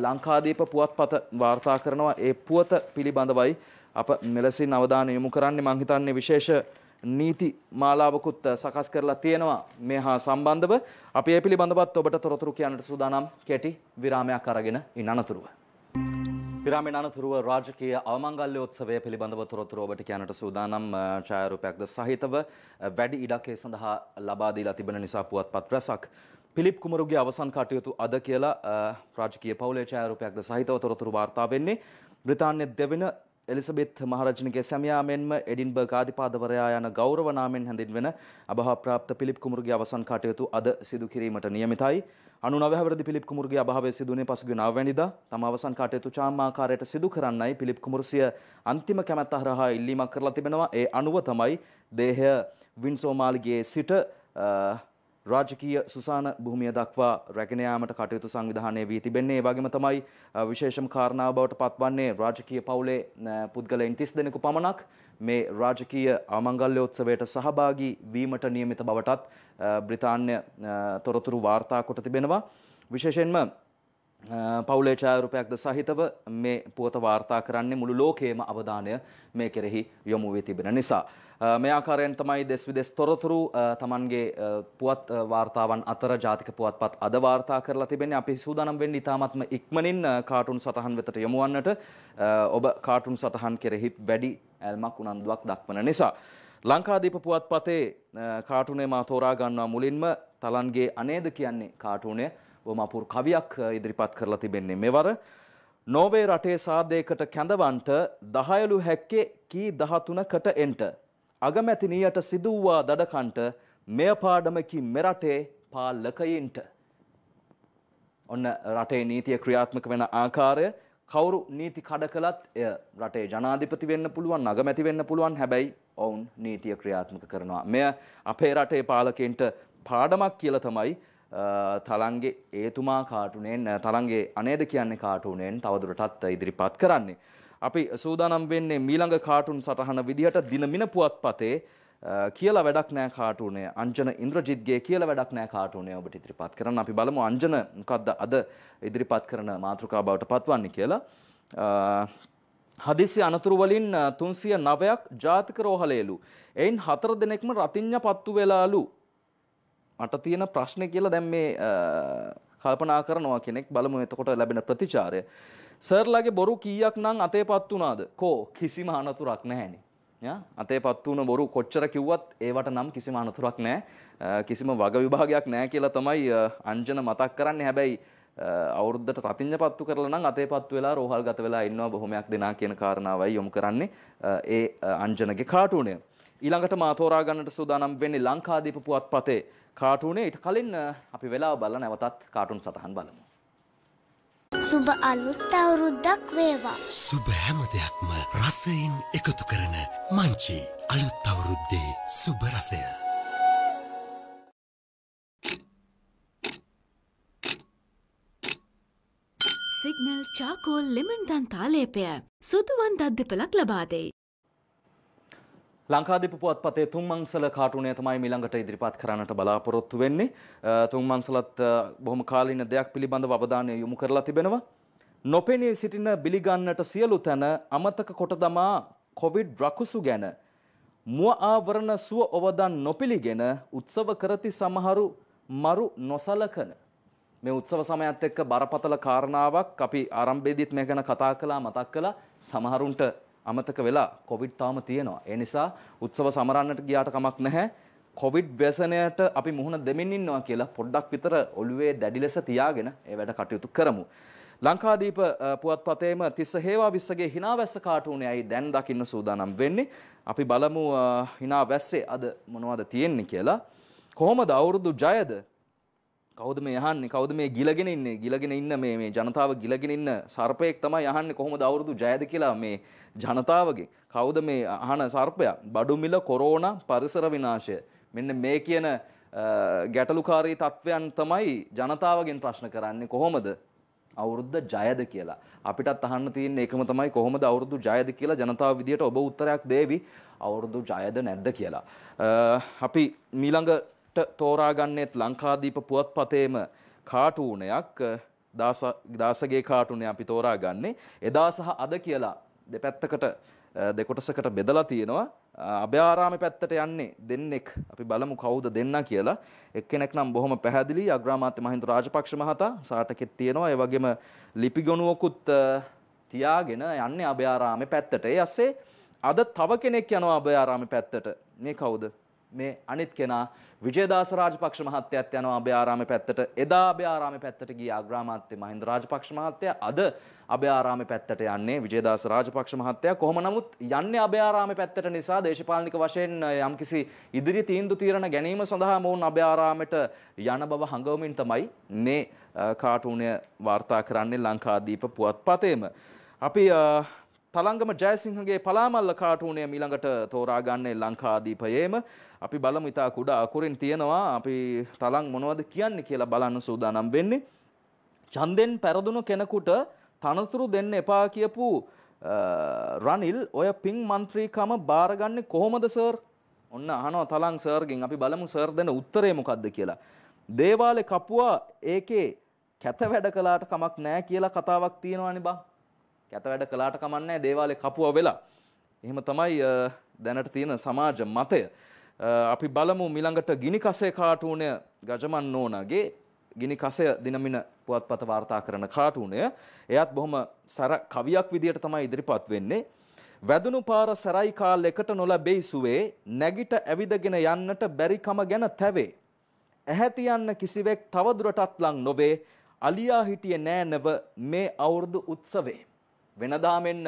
ලංකාදීප පුවත්පත වාර්තා කරනවා. ඒ පුවත පිළිබඳවයි අප මෙලෙසින් අවධානය යොමු කරන්නේ. මම හිතන්නේ විශේෂ නීති මාලාවකුත් සකස් කරලා තියෙනවා මේ හා සම්බන්ධව. අපි ඒ පිළිබඳවත් ඔබට තොරතුරු කියන්නට සූදානම්. කෙටි විරාමයක් අරගෙන ඉන්න අනතුරුව. විරාමයෙන් අනතුරුව රාජකීය අවමංගල්‍ය උත්සවය පිළිබඳව තොරතුරු ඔබට කියන්නට සූදානම්. ඡායාරූපයක්ද සහිතව වැඩි ඉඩක් ඒ සඳහා ලබා දීලා තිබෙන නිසා පුවත්පත් රැසක් පිලිප් කුමරුගේ අවසන් කටයුතු අද කියලා රාජකීය පවුලේ ඡායාරූපයක්ද සහිතව තොරතුරු වාර්තා වෙන්නේ. බ්‍රිතාන්‍ය දෙවෙනි එලිසබෙත් මහරජුණිගේ සැමියා මෙන්ම එඩින්බර්ග් ආදිපාදවරයා යන ගෞරව නාමයෙන් හැඳින්වෙන අභාවප්‍රාප්ත පිලිප් කුමරුගේ අවසන් කටයුතු අද සිදු කිරීමට නියමිතයි. 99 වරදි පිලිප් කුමරුගේ අභාවය සිදුවුණේ පසුගිය 9 වෙනිදා. තම අවසන් කටයුතු චාම්මාකාරයට සිදු කරන්නයි පිලිප් කුමරුසිය අන්තිම කැමැත්ත හරහා ඉල්ලීමක් කරලා තිබෙනවා. ඒ අනුව තමයි දේහය වින්සෝ මාලිගයේ සිට රාජකීය සුසාන භූමිය දක්වා රැගෙන යාමට කටයුතු සංවිධානය වී තිබෙන්නේ. ඒ වගේම තමයි විශේෂම කාරණාව බවට පත්වන්නේ රාජකීය පවුලේ පුද්ගලයන් 30 දෙනෙකු පමණක් මේ රාජකීය ආමංගල්‍යෝත්සවයට සහභාගී වීමට නියමිත බවටත් බ්‍රිතාන්‍ය තොරතුරු වාර්තා කොට තිබෙනවා. විශේෂයෙන්ම පවුලේ ඡායාරූපයක්ද සහිතව මේ පුවත වාර්තා කරන්නේ මුළු ලෝකයේම අවධානය මේ කෙරෙහි යොමු වී තිබෙන නිසා. මේ ආකාරයෙන් තමයි දෙස් විදෙස් තොරතුරු තමන්ගේ පුවත් වාර්තාවන් අතර ජාතික පුවත්පත් අද වාර්තා කරලා තිබෙන්නේ. අපි සූදානම් වෙන්නේ ඉතාමත්ම ඉක්මනින් කාටුන් සටහන් වෙතට යොමු වන්නට. ඔබ කාටුන් සටහන් කෙරෙහි වැඩි ඇල්මක් උනන්දුවක් දක්වන නිසා. ලංකාදීප පුවත්පතේ කාටුනේ මා තෝරා ගන්නවා මුලින්ම තලන්ගේ අනේද කියන්නේ කාටුනේ බොහොම අපූර්ව කවියක් ඉදිරිපත් කරලා තිබෙන්නේ. මෙවර නෝර්වේ රටේ සාදයකට කැඳවන්ට 10 හැක්කේ කී 13කට එන්ට අගමැතිනියට සිදුවුවා දඩකන්ට මෙය පාඩමකි මෙරටේ පාලකයින්ට. ඔන්න රටේ නීතිය ක්‍රියාත්මක වෙන ආකාරය. කවුරු නීති කඩ කළත් එය රටේ ජනාධිපති වෙන්න පුළුවන්, අගමැති වෙන්න පුළුවන්. හැබැයි ඔවුන් නීතිය ක්‍රියාත්මක කරනවා. මෙය අපේ රටේ පාලකයින්ට පාඩමක් කියලා තමයි තලන්ගේ ඒතුමා කාටුනෙන් තලන්ගේ අනේද කියන්නේ කාටුනෙන් තවදුරටත් ඉදිරිපත් කරන්නේ. අපි සූදානම් වෙන්නේ මීළඟ කාටුන් සටහන විදිහට දිනමින පුවත්පතේ කියලා වැඩක් නෑ කාටුනේ අංජන ඉන්ද්‍රජිත්ගේ කියලා වැඩක් නෑ කාටුනේ ඔබට ඉදිරිපත් කරන්න. අපි බලමු අංජන මොකද්ද අද ඉදිරිපත් කරන මාතෘකාව බවට පත්වන්නේ කියලා. හදිසි අනතුරු වලින් 309ක් ජාතික රෝහලේලු. එයින් 4 දෙනෙක්ම රතිඤ්ඤ පත්තු වෙලාලු. මට තියෙන ප්‍රශ්නේ කියලා දැන් මේ කල්පනා කරනවා කෙනෙක්. බලමු එතකොට ලැබෙන ප්‍රතිචාරය. සර්ලාගේ බොරු කීයක් නම් අතේපත් වුණාද? කෝ කිසිම අනතුරක් නැහැනේ. අතේපත් වුණ බොරු කොච්චර කිව්වත් ඒවට නම් කිසිම අනතුරක් නැහැ. කිසිම වග විභාගයක් නැහැ කියලා තමයි අංජන මතක් කරන්නේ. හැබැයි අවුරුද්දට රතිඤ්ඤ පත්තු කරලා නම් අතේපත් වෙලා රෝහල්ගත වෙලා ඉන්නවා බොහොමයක් දෙනා කියන කාරණාවයි යොමු කරන්නේ ඒ අංජනගේ කාටුනේ. ඊළඟට මා තෝරා ගන්නට සූදානම් වෙන්නේ ලංකාදීප පුවත්පතේ කාටුනේ. ඊට කලින් අපි වෙලාව බලලා නැවතත් කාටුන් සටහන් බලමු. සුබ අලුත් අවුරුද්දක් වේවා. සුබ හැම දෙයක්ම රසයෙන් එකතු කරන මංචි අලුත් අවුරුද්දේ සුබ රසය. සිග්නල් චාකෝල් ලෙමන් දන්තා ලේපය සුදුවන් දද්දපලක් ලබා දෙයි. ලංකාදීප පුවත්පතේ තුන්මංසල කාටුනය තමයි ඊළඟට ඉදිරිපත් කරන්නට බලාපොරොත්තු වෙන්නේ. තුන්මංසලත් බොහොම කාලීන දෙයක් පිළිබඳව අවධානය යොමු කරලා තිබෙනවා. නොපෙනී සිටින බිලිගන්නට සියලු තැන අමතක කොට දමා කොවිඩ් රකුසු ගැන මුව ආවරණ සුව ඔවදන් නොපිළිගෙන උත්සව කරති සමහරු මරු නොසලකන මේ උත්සව සමයත් එක්ක බරපතල කාරණාවක් අපි ආරම්භයේදීත් මේ ගැන කතා කළා මතක් කළා. සමහරුන්ට අමතක වෙලා කොවිඩ් තාම තියෙනවා. ඒ නිසා උත්සව සමරන්නට ගියාට කමක් නැහැ. කොවිඩ් ව්‍යසනයට අපි මුහුණ දෙමින් ඉන්නවා කියලා පොඩ්ඩක් විතර ඔළුවේ දැඩි ලෙස තියාගෙන ඒ වැඩ කටයුතු කරමු. ලංකාදීප පුවත්පතේම තිස්ස හේවා විස්සගේ හිනාවැස්ස කාටුනයයි දැන් දකින්න සූදානම් වෙන්නේ. අපි බලමු හිනාවැස්සේ අද මොනවද තියෙන්නේ කියලා. කොහොමද අවුරුදු ජයද? කවුද මේ අහන්නේ? කවුද මේ ගිලගෙන ඉන්නේ? ගිලගෙන ඉන්න මේ ජනතාව ගිලගෙන ඉන්න සර්පයෙක් තමයි අහන්නේ කොහොමද අවුරුදු ජයද කියලා මේ ජනතාවගෙන්. කවුද මේ අහන සර්පයා? බඩු මිල, කොරෝනා, පරිසර විනාශය. මෙන්න මේ කියන ගැටලුකාරී තත්වයන් තමයි ජනතාවගෙන් ප්‍රශ්න කරන්නේ කොහොමද අවුරුද්ද ජයද කියලා. අපිටත් අහන්න තියෙන එකම තමයි කොහොමද අවුරුදු ජයද කියලා ජනතාව විදියට ඔබ උත්තරයක් දෙවි අවුරුදු ජයද නැද්ද කියලා. අපි ඊළඟට තෝරාගන්නෙත් ලංකාදීප පුවත්පතේම කාටුනයක් දාසගේ කාටුනේ අපි තෝරාගන්නේ එදා සහ අද කියලා දෙපැත්තකට දෙකොටසකට බෙදලා තියෙනවා. අභයාරාමේ පැත්තට යන්නේ දෙන්නෙක්. අපි බලමු කවුද දෙන්නා කියලා. එක්කෙනෙක් නම් බොහොම පැහැදිලි අග්‍රාමාත්‍ය මහින්ද රාජපක්ෂ මහතා සාටකෙත් තියෙනවා. ඒ වගේම ලිපිගොනුවකුත් තියාගෙන යන්නේ අභයාරාමේ පැත්තට. ඒ ඇස්සේ අද තව කෙනෙක් යනවා අභයාරාමේ පැත්තට. මේ කවුද? මේ අනිත් කෙනා විජේදාස රාජපක්ෂ මහත්තයාත් යනවා අභයාරාමේ පැත්තට. එදා අභයාරාමේ පැත්තට ගිය අග්‍රාමාත්‍ය මහින්ද රාජපක්ෂ මහත්තයා අද අභයාරාමේ පැත්තට යන්නේ විජේදාස රාජපක්ෂ මහත්තයා. කොහොම නමුත් යන්නේ අභයාරාමේ පැත්තට නිසා දේශපාලනික වශයෙන් යම්කිසි ඉදිරි තීන්දුව తీරන ගැනීම සඳහා මොවුන් අභයාරාමයට යන බව හඟවමින් තමයි මේ කාටුනය වාර්තා කරන්නේ ලංකාදීප පුවත්පතේම. අපි තලංගම ජයසිංහගේ පලාමල්ල කාටුනය ඊළඟට තෝරාගන්නේ ලංකාදීපයේම. අපි බලමු ඉතා කුඩා අකුරින් තියෙනවා. අපි තලං මොනවද කියන්නේ කියලා බලන්න සූදානම් වෙන්නේ. ඡන්දෙන් පෙරදුණු කෙනෙකුට තනතුරු දෙන්න එපා කියපු රනිල් ඔය පින් මන්ත්‍රීකම බාරගන්නේ කොහොමද සර්? ඔන්න අහනවා තලං සර්ගෙන්. අපි බලමු සර් දෙන උත්තරේ මොකද්ද කියලා. දේවාලේ කපුවා ඒකේ කැත වැඩ කළාට කමක් නැහැ කියලා කතාවක් තියෙනවානේ බා. කැත වැඩ කළාට කමක් නැහැ දේවාලේ කපුවා වෙලා. එහෙම තමයි දැනට තියෙන සමාජ මතය. අපි බලමු ඊළඟට ගිනි කසේ කාටුනය ගජමන් නෝනාගේ ගිනි කසය දිනමින පුවත්පත වාර්තා කරන කාටුනය. එයත් බොහොම සැර කවියක් විදියට තමයි ඉදිරිපත් වෙන්නේ. වැදුණු පාර සැරයි කාල එකට නොලැබෙයි සුවේ නැගිට ඇවිදගෙන යන්නට බැරිකම ගැන තැවේ. ඇහැති යන්න කිසිවෙක් තවදුරටත් ලං නොවේ. අලියා හිටියේ නෑ නව මේ අවුරුදු උත්සවේ. වෙනදා මෙන්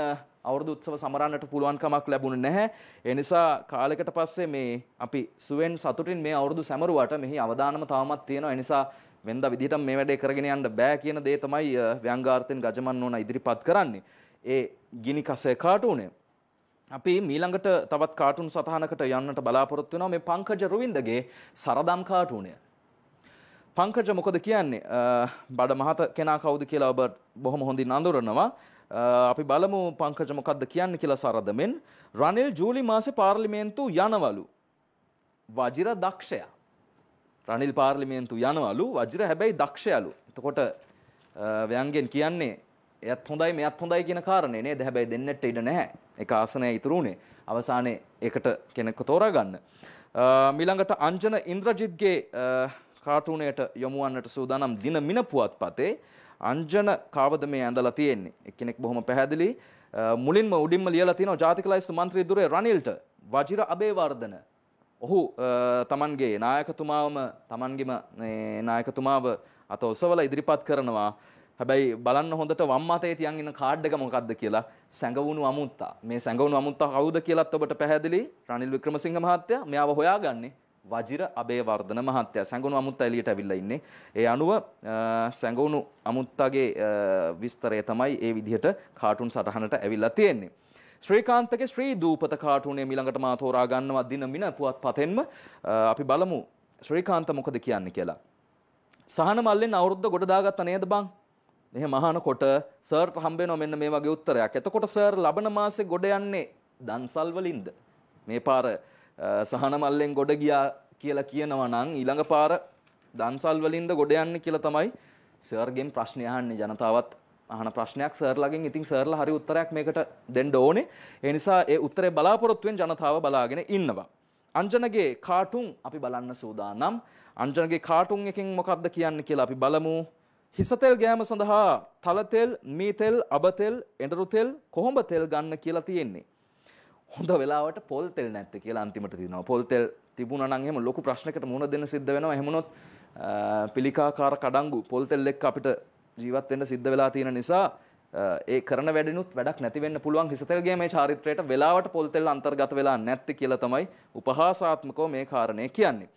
අවුරුදු උත්සව සමරන්නට පුළුවන් කමක් ලැබුණේ නැහැ. ඒ නිසා කාලයකට පස්සේ මේ අපි සුවෙන් සතුටින් මේ අවුරුදු සැමරුවට මෙහි අවදානම තවමත් තියෙනවා. ඒ නිසා වෙනදා විදිහටම මේ වැඩේ කරගෙන යන්න බෑ කියන දේ තමයි ව්‍යංගාර්ථයෙන් ගජමන් නෝනා ඉදිරිපත් කරන්නේ. ඒ ගිනි කසේ කාටුනේ. අපි ඊළඟට තවත් කාටුන් සටහනකට යන්නට බලාපොරොත්තු වෙනවා. මේ පංකජ රුවින්දගේ සරදම් කාටුනය. පංකජ මොකද කියන්නේ? බඩ මහත කෙනා කවුද කියලා ඔබ බොහොම හොඳින් අඳුරනවා. අපි බලමු පංකජ මොකද්ද කියන්නේ කියලා සරදමෙන්. රනිල් ජූලි මාසේ පාර්ලිමේන්තු යනවලු. වජිර දක්ෂයා. රනිල් පාර්ලිමේන්තු යනවලු. වජිර හැබැයි දක්ෂයලු. එතකොට ව්‍යංගෙන් කියන්නේ එයත් හොඳයි මෙයත් හොඳයි කියන කාරණේ නේද? හැබැයි දෙන්නට ඉඩ නැහැ. එක ආසනය ඉතුරුනේ. අවසානයේ එකට කෙනෙක්ව තෝරාගන්න. ඊළඟට අංජන ඉන්ද්‍රජිත්ගේ කාටුනයට යොමු වන්නට සූදානම් දින මින පුවත්පතේ අංජන කාවද මේ ඇඳලා තියෙන්නේ. එක්කෙනෙක් බොහොම පැහැදිලි. මුලින්ම උඩින්ම ලියලා තියෙනවා ජාතික ලයිස්තු මන්ත්‍රී දුරේ රනිල්ට වජිර අබේවර්ධන. ඔහු තමන්ගේ නායකතුමාව අත ඔසවලා ඉදිරිපත් කරනවා. හැබැයි බලන්න හොඳට වම් අතේ තියන් ඉන්න කාඩ් එක මොකක්ද කියලා. සැඟවුණු අමුත්තා. මේ සැඟවුණු අමුත්තා කවුද කියලාත් ඔබට පැහැදිලි. රනිල් වික්‍රමසිංහ මහත්තයා මෙයාව හොයාගන්නේ වජිර අබේවර්ධන මහත්තයා. සැඟවුණු අමුත්තා එළියට ඇවිල්ලා ඉන්නේ. ඒ අනුව සැඟවුණු අමුත්තාගේ විස්තරය තමයි ඒ විදිහට කාටුන් සටහනට ඇවිල්ලා තියෙන්නේ. ශ්‍රීකාන්තගේ ශ්‍රී දූපත කාටුනේ ඊළඟට මා තෝරා ගන්නවා දින මින පුවත්පතෙන්ම. අපි බලමු ශ්‍රීකාන්ත මොකද කියන්නේ කියලා. සහන මල්ලෙන් අවුරුද්ද ගොඩ දාගත්ත නේද බං? එහෙම අහනකොට සර්ට හම්බ වෙනවා මෙන්න මේ වගේ උත්තරයක්. එතකොට සර් ලබන මාසේ ගොඩ යන්නේ දන්සල් වලින්ද? මේ පාර සහන මල්ලෙන් ගොඩ ගියා කියලා කියනවා නම් ඊළඟ පාර දන්සල් වලින්ද ගොඩ යන්නේ කියලා තමයි සර්ගෙන් ප්‍රශ්නේ අහන්නේ. ජනතාවත් අහන ප්‍රශ්නයක් සර්ලාගෙන්. ඉතින් සර්ලා හරි උත්තරයක් මේකට දෙන්න ඕනේ. ඒ නිසා ඒ උත්තරේ බලාපොරොත්තුෙන් ජනතාව බලාගෙන ඉන්නවා. අංජනගේ කාටුන් අපි බලන්න සූදානම්. අංජනගේ කාටුන් එකෙන් මොකක්ද කියන්නේ කියලා අපි බලමු. හිසතෙල් ගෑම සඳහා තලතෙල්, මීතෙල්, අබතෙල්, එඬරු තෙල්, කොහොඹ තෙල් ගන්න කියලා තියෙන්නේ. හොඳ වෙලාවට පොල් තෙල් නැත්තේ කියලා අන්තිමට තියෙනවා. පොල් තෙල් තිබුණා නම් එහෙම ලොකු ප්‍රශ්නයකට මුහුණ දෙන්න සිද්ධ වෙනවා. එහෙම වුණොත් පිළිකාකාර කඩංගු පොල් තෙල් එක්ක අපිට ජීවත් වෙන්න සිද්ධ වෙලා තියෙන නිසා ඒ කරන වැඩිනුත් වැඩක් නැති වෙන්න පුළුවන්. හිසතෙල් ගෑමේ චාරිත්‍රයට වෙලාවට පොල් තෙල් අන්තර්ගත වෙලා නැත්තේ කියලා තමයි උපහාසාත්මකව මේ කාරණේ කියන්නේ.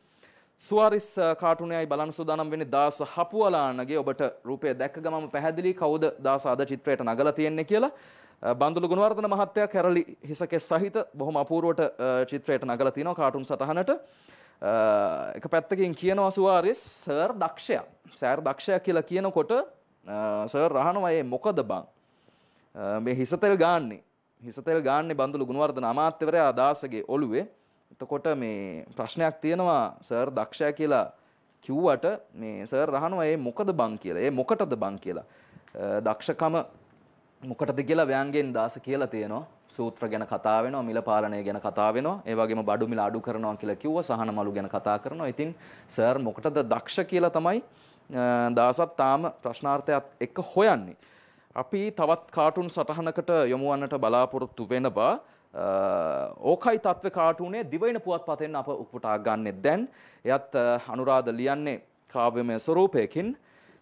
සුවාරිස් කාටුනයයි බලන්න සූදානම් වෙන්නේ දාස හපුවලානගේ. ඔබට රූපය දැක්ක ගමම පැහැදිලි කවුද දාස අද චිත්‍රයට නගලා තියෙන්නේ කියලා. බන්දුලු ගුණවර්ධන මහත්තයා කැරලි හිසකෙස් සහිත බොහොම අපූර්වට චිත්‍රයට නගලා තිනවා කාටුන් සටහනට. එක පැත්තකින් කියනවා සුවාරිස් සර් දක්ෂයා. සර් දක්ෂයා කියලා කියනකොට සර් අහනවා මේ මොකද බං? මේ හිසතෙල් ගාන්නේ බන්දුලු ගුණවර්ධන අමාත්‍යවරයා දාසගේ ඔළුවේ. එතකොට මේ ප්‍රශ්නයක් තියෙනවා සර් දක්ෂයා කියලා කිව්වට මේ සර් අහනවා මේ මොකද බං කියලා. ඒ මොකටද බං කියලා. දක්ෂකම මොකටද කියලා ව්‍යංගයෙන් දාස කියලා තියෙනවා. සූත්‍ර ගැන කතා වෙනවා, මිල පාලනය ගැන කතා වෙනවා. ඒ වගේම බඩු මිල අඩු කරනවා කියලා කිව්වා. සහන මලු ගැන කතා කරනවා. ඉතින් සර් මොකටද දක්ෂ කියලා තමයි දාසත් තාම ප්‍රශ්නාර්ථයත් එක්ක හොයන්නේ. අපි තවත් කාටුන් සටහනකට යොමු වන්නට බලාපොරොත්තු වෙනවා. ඕකයි තත්ත්ව කාටුනේ දිවයින පුවත්පතෙන් අප උපුටා ගන්නෙ දැන්. එයත් අනුරාධ ලියන්නේ කාව්‍යමය ස්වරූපයකින්.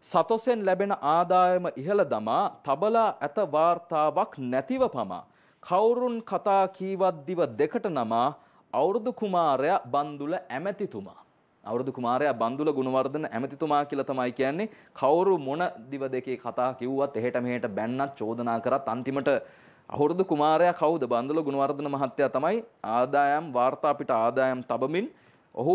සතොසෙන් ලැබෙන ආදායම ඉහළ දමා තබලා ඇත වාර්තාවක් නැතිව පමා කවුරුන් කතා කීවත් දිව දෙකට නමා අවුරුදු කුමාරයා බන්දුල ඇමතිතුමා. අවුරුදු කුමාරයා බන්දුල ගුණවර්ධන ඇමතිතුමා කියලා තමයි කියන්නේ. කවුරු මොන දිව දෙකේ කතා කිව්වත් එහෙට මෙහෙට බැන්නත් චෝදනා කරත් අන්තිමට අවුරුදු කුමාරයා කවුද? බන්දුල ගුණවර්ධන මහත්තයා තමයි ආදායම් වාර්තා පිට ආදායම් තබමින් ඔහු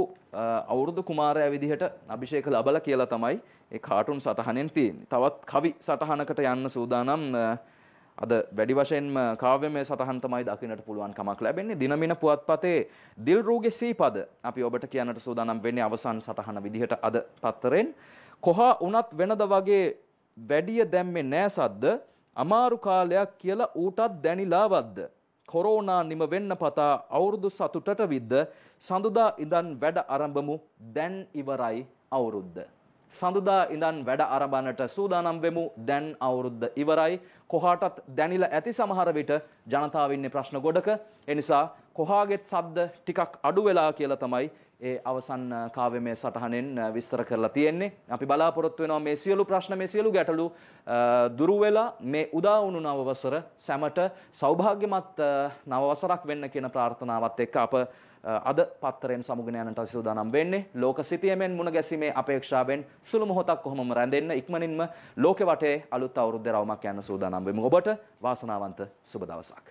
අවුරුදු කුමාරයා විදිහට අභිෂේක ලබලා කියලා තමයි ඒ කාටුන් සටහනෙන් තියෙන්නේ. තවත් කවි සටහනකට යන්න සූදානම්. අද වැඩි වශයෙන්ම කාව්‍යමය සටහන් තමයි දකින්නට පුළුවන් කමක් ලැබෙන්නේ. දිනමින පුවත්පතේ දිල්රූගේ සීපද අපි ඔබට කියන්නට සූදානම් වෙන්නේ අවසන් සටහන විදිහට අද පත්තරෙන්. කොහා උනත් වෙනද වගේ වැඩිය දැම්මේ නෑ සද්ද. අමාරු කාලයක් කියලා ඌටත් දැනිලාවද්ද. කොරෝනා නිම වෙන්න පතා අවුරුදු සතුටට විද්ද. සඳුදා ඉඳන් වැඩ ආරම්භමු දැන් ඉවරයි අවුරුද්ද. සඳුදා ඉඳන් වැඩ ආරම්භනට සූදානම් වෙමු දැන් අවුරුද්ද ඉවරයි. කොහාටත් දැනිලා ඇති සමහර විට ජනතාව ඉන්නේ ප්‍රශ්න ගොඩක. ඒ නිසා කොහාගෙත් සද්ද ටිකක් අඩු වෙලා කියලා තමයි ඒ අවසන් කාව්‍යමය සටහනෙන් විස්තර කරලා තියෙන්නේ. අපි බලාපොරොත්තු වෙනවා මේ සියලු ප්‍රශ්න මේ සියලු ගැටලු දුරු වෙලා මේ උදා වුණු නව වසර සැමට සෞභාග්‍යමත් නව වසරක් වෙන්න කියන ප්‍රාර්ථනාවත් එක්ක අප අද පත්තරෙන් සමුගෙන යනට සූදානම් වෙන්නේ. ලෝක සිතියමෙන් මුණ ගැසීමේ අපේක්ෂාවෙන් සුළු මොහොතක් කොහොමම රැඳෙන්න ඉක්මනින්ම ලෝකෙ වටේ අලුත් අවුරුද්ද රවුමක් යන්න සූදානම් වෙමු. ඔබට වාසනාවන්ත සුබ දවසක්.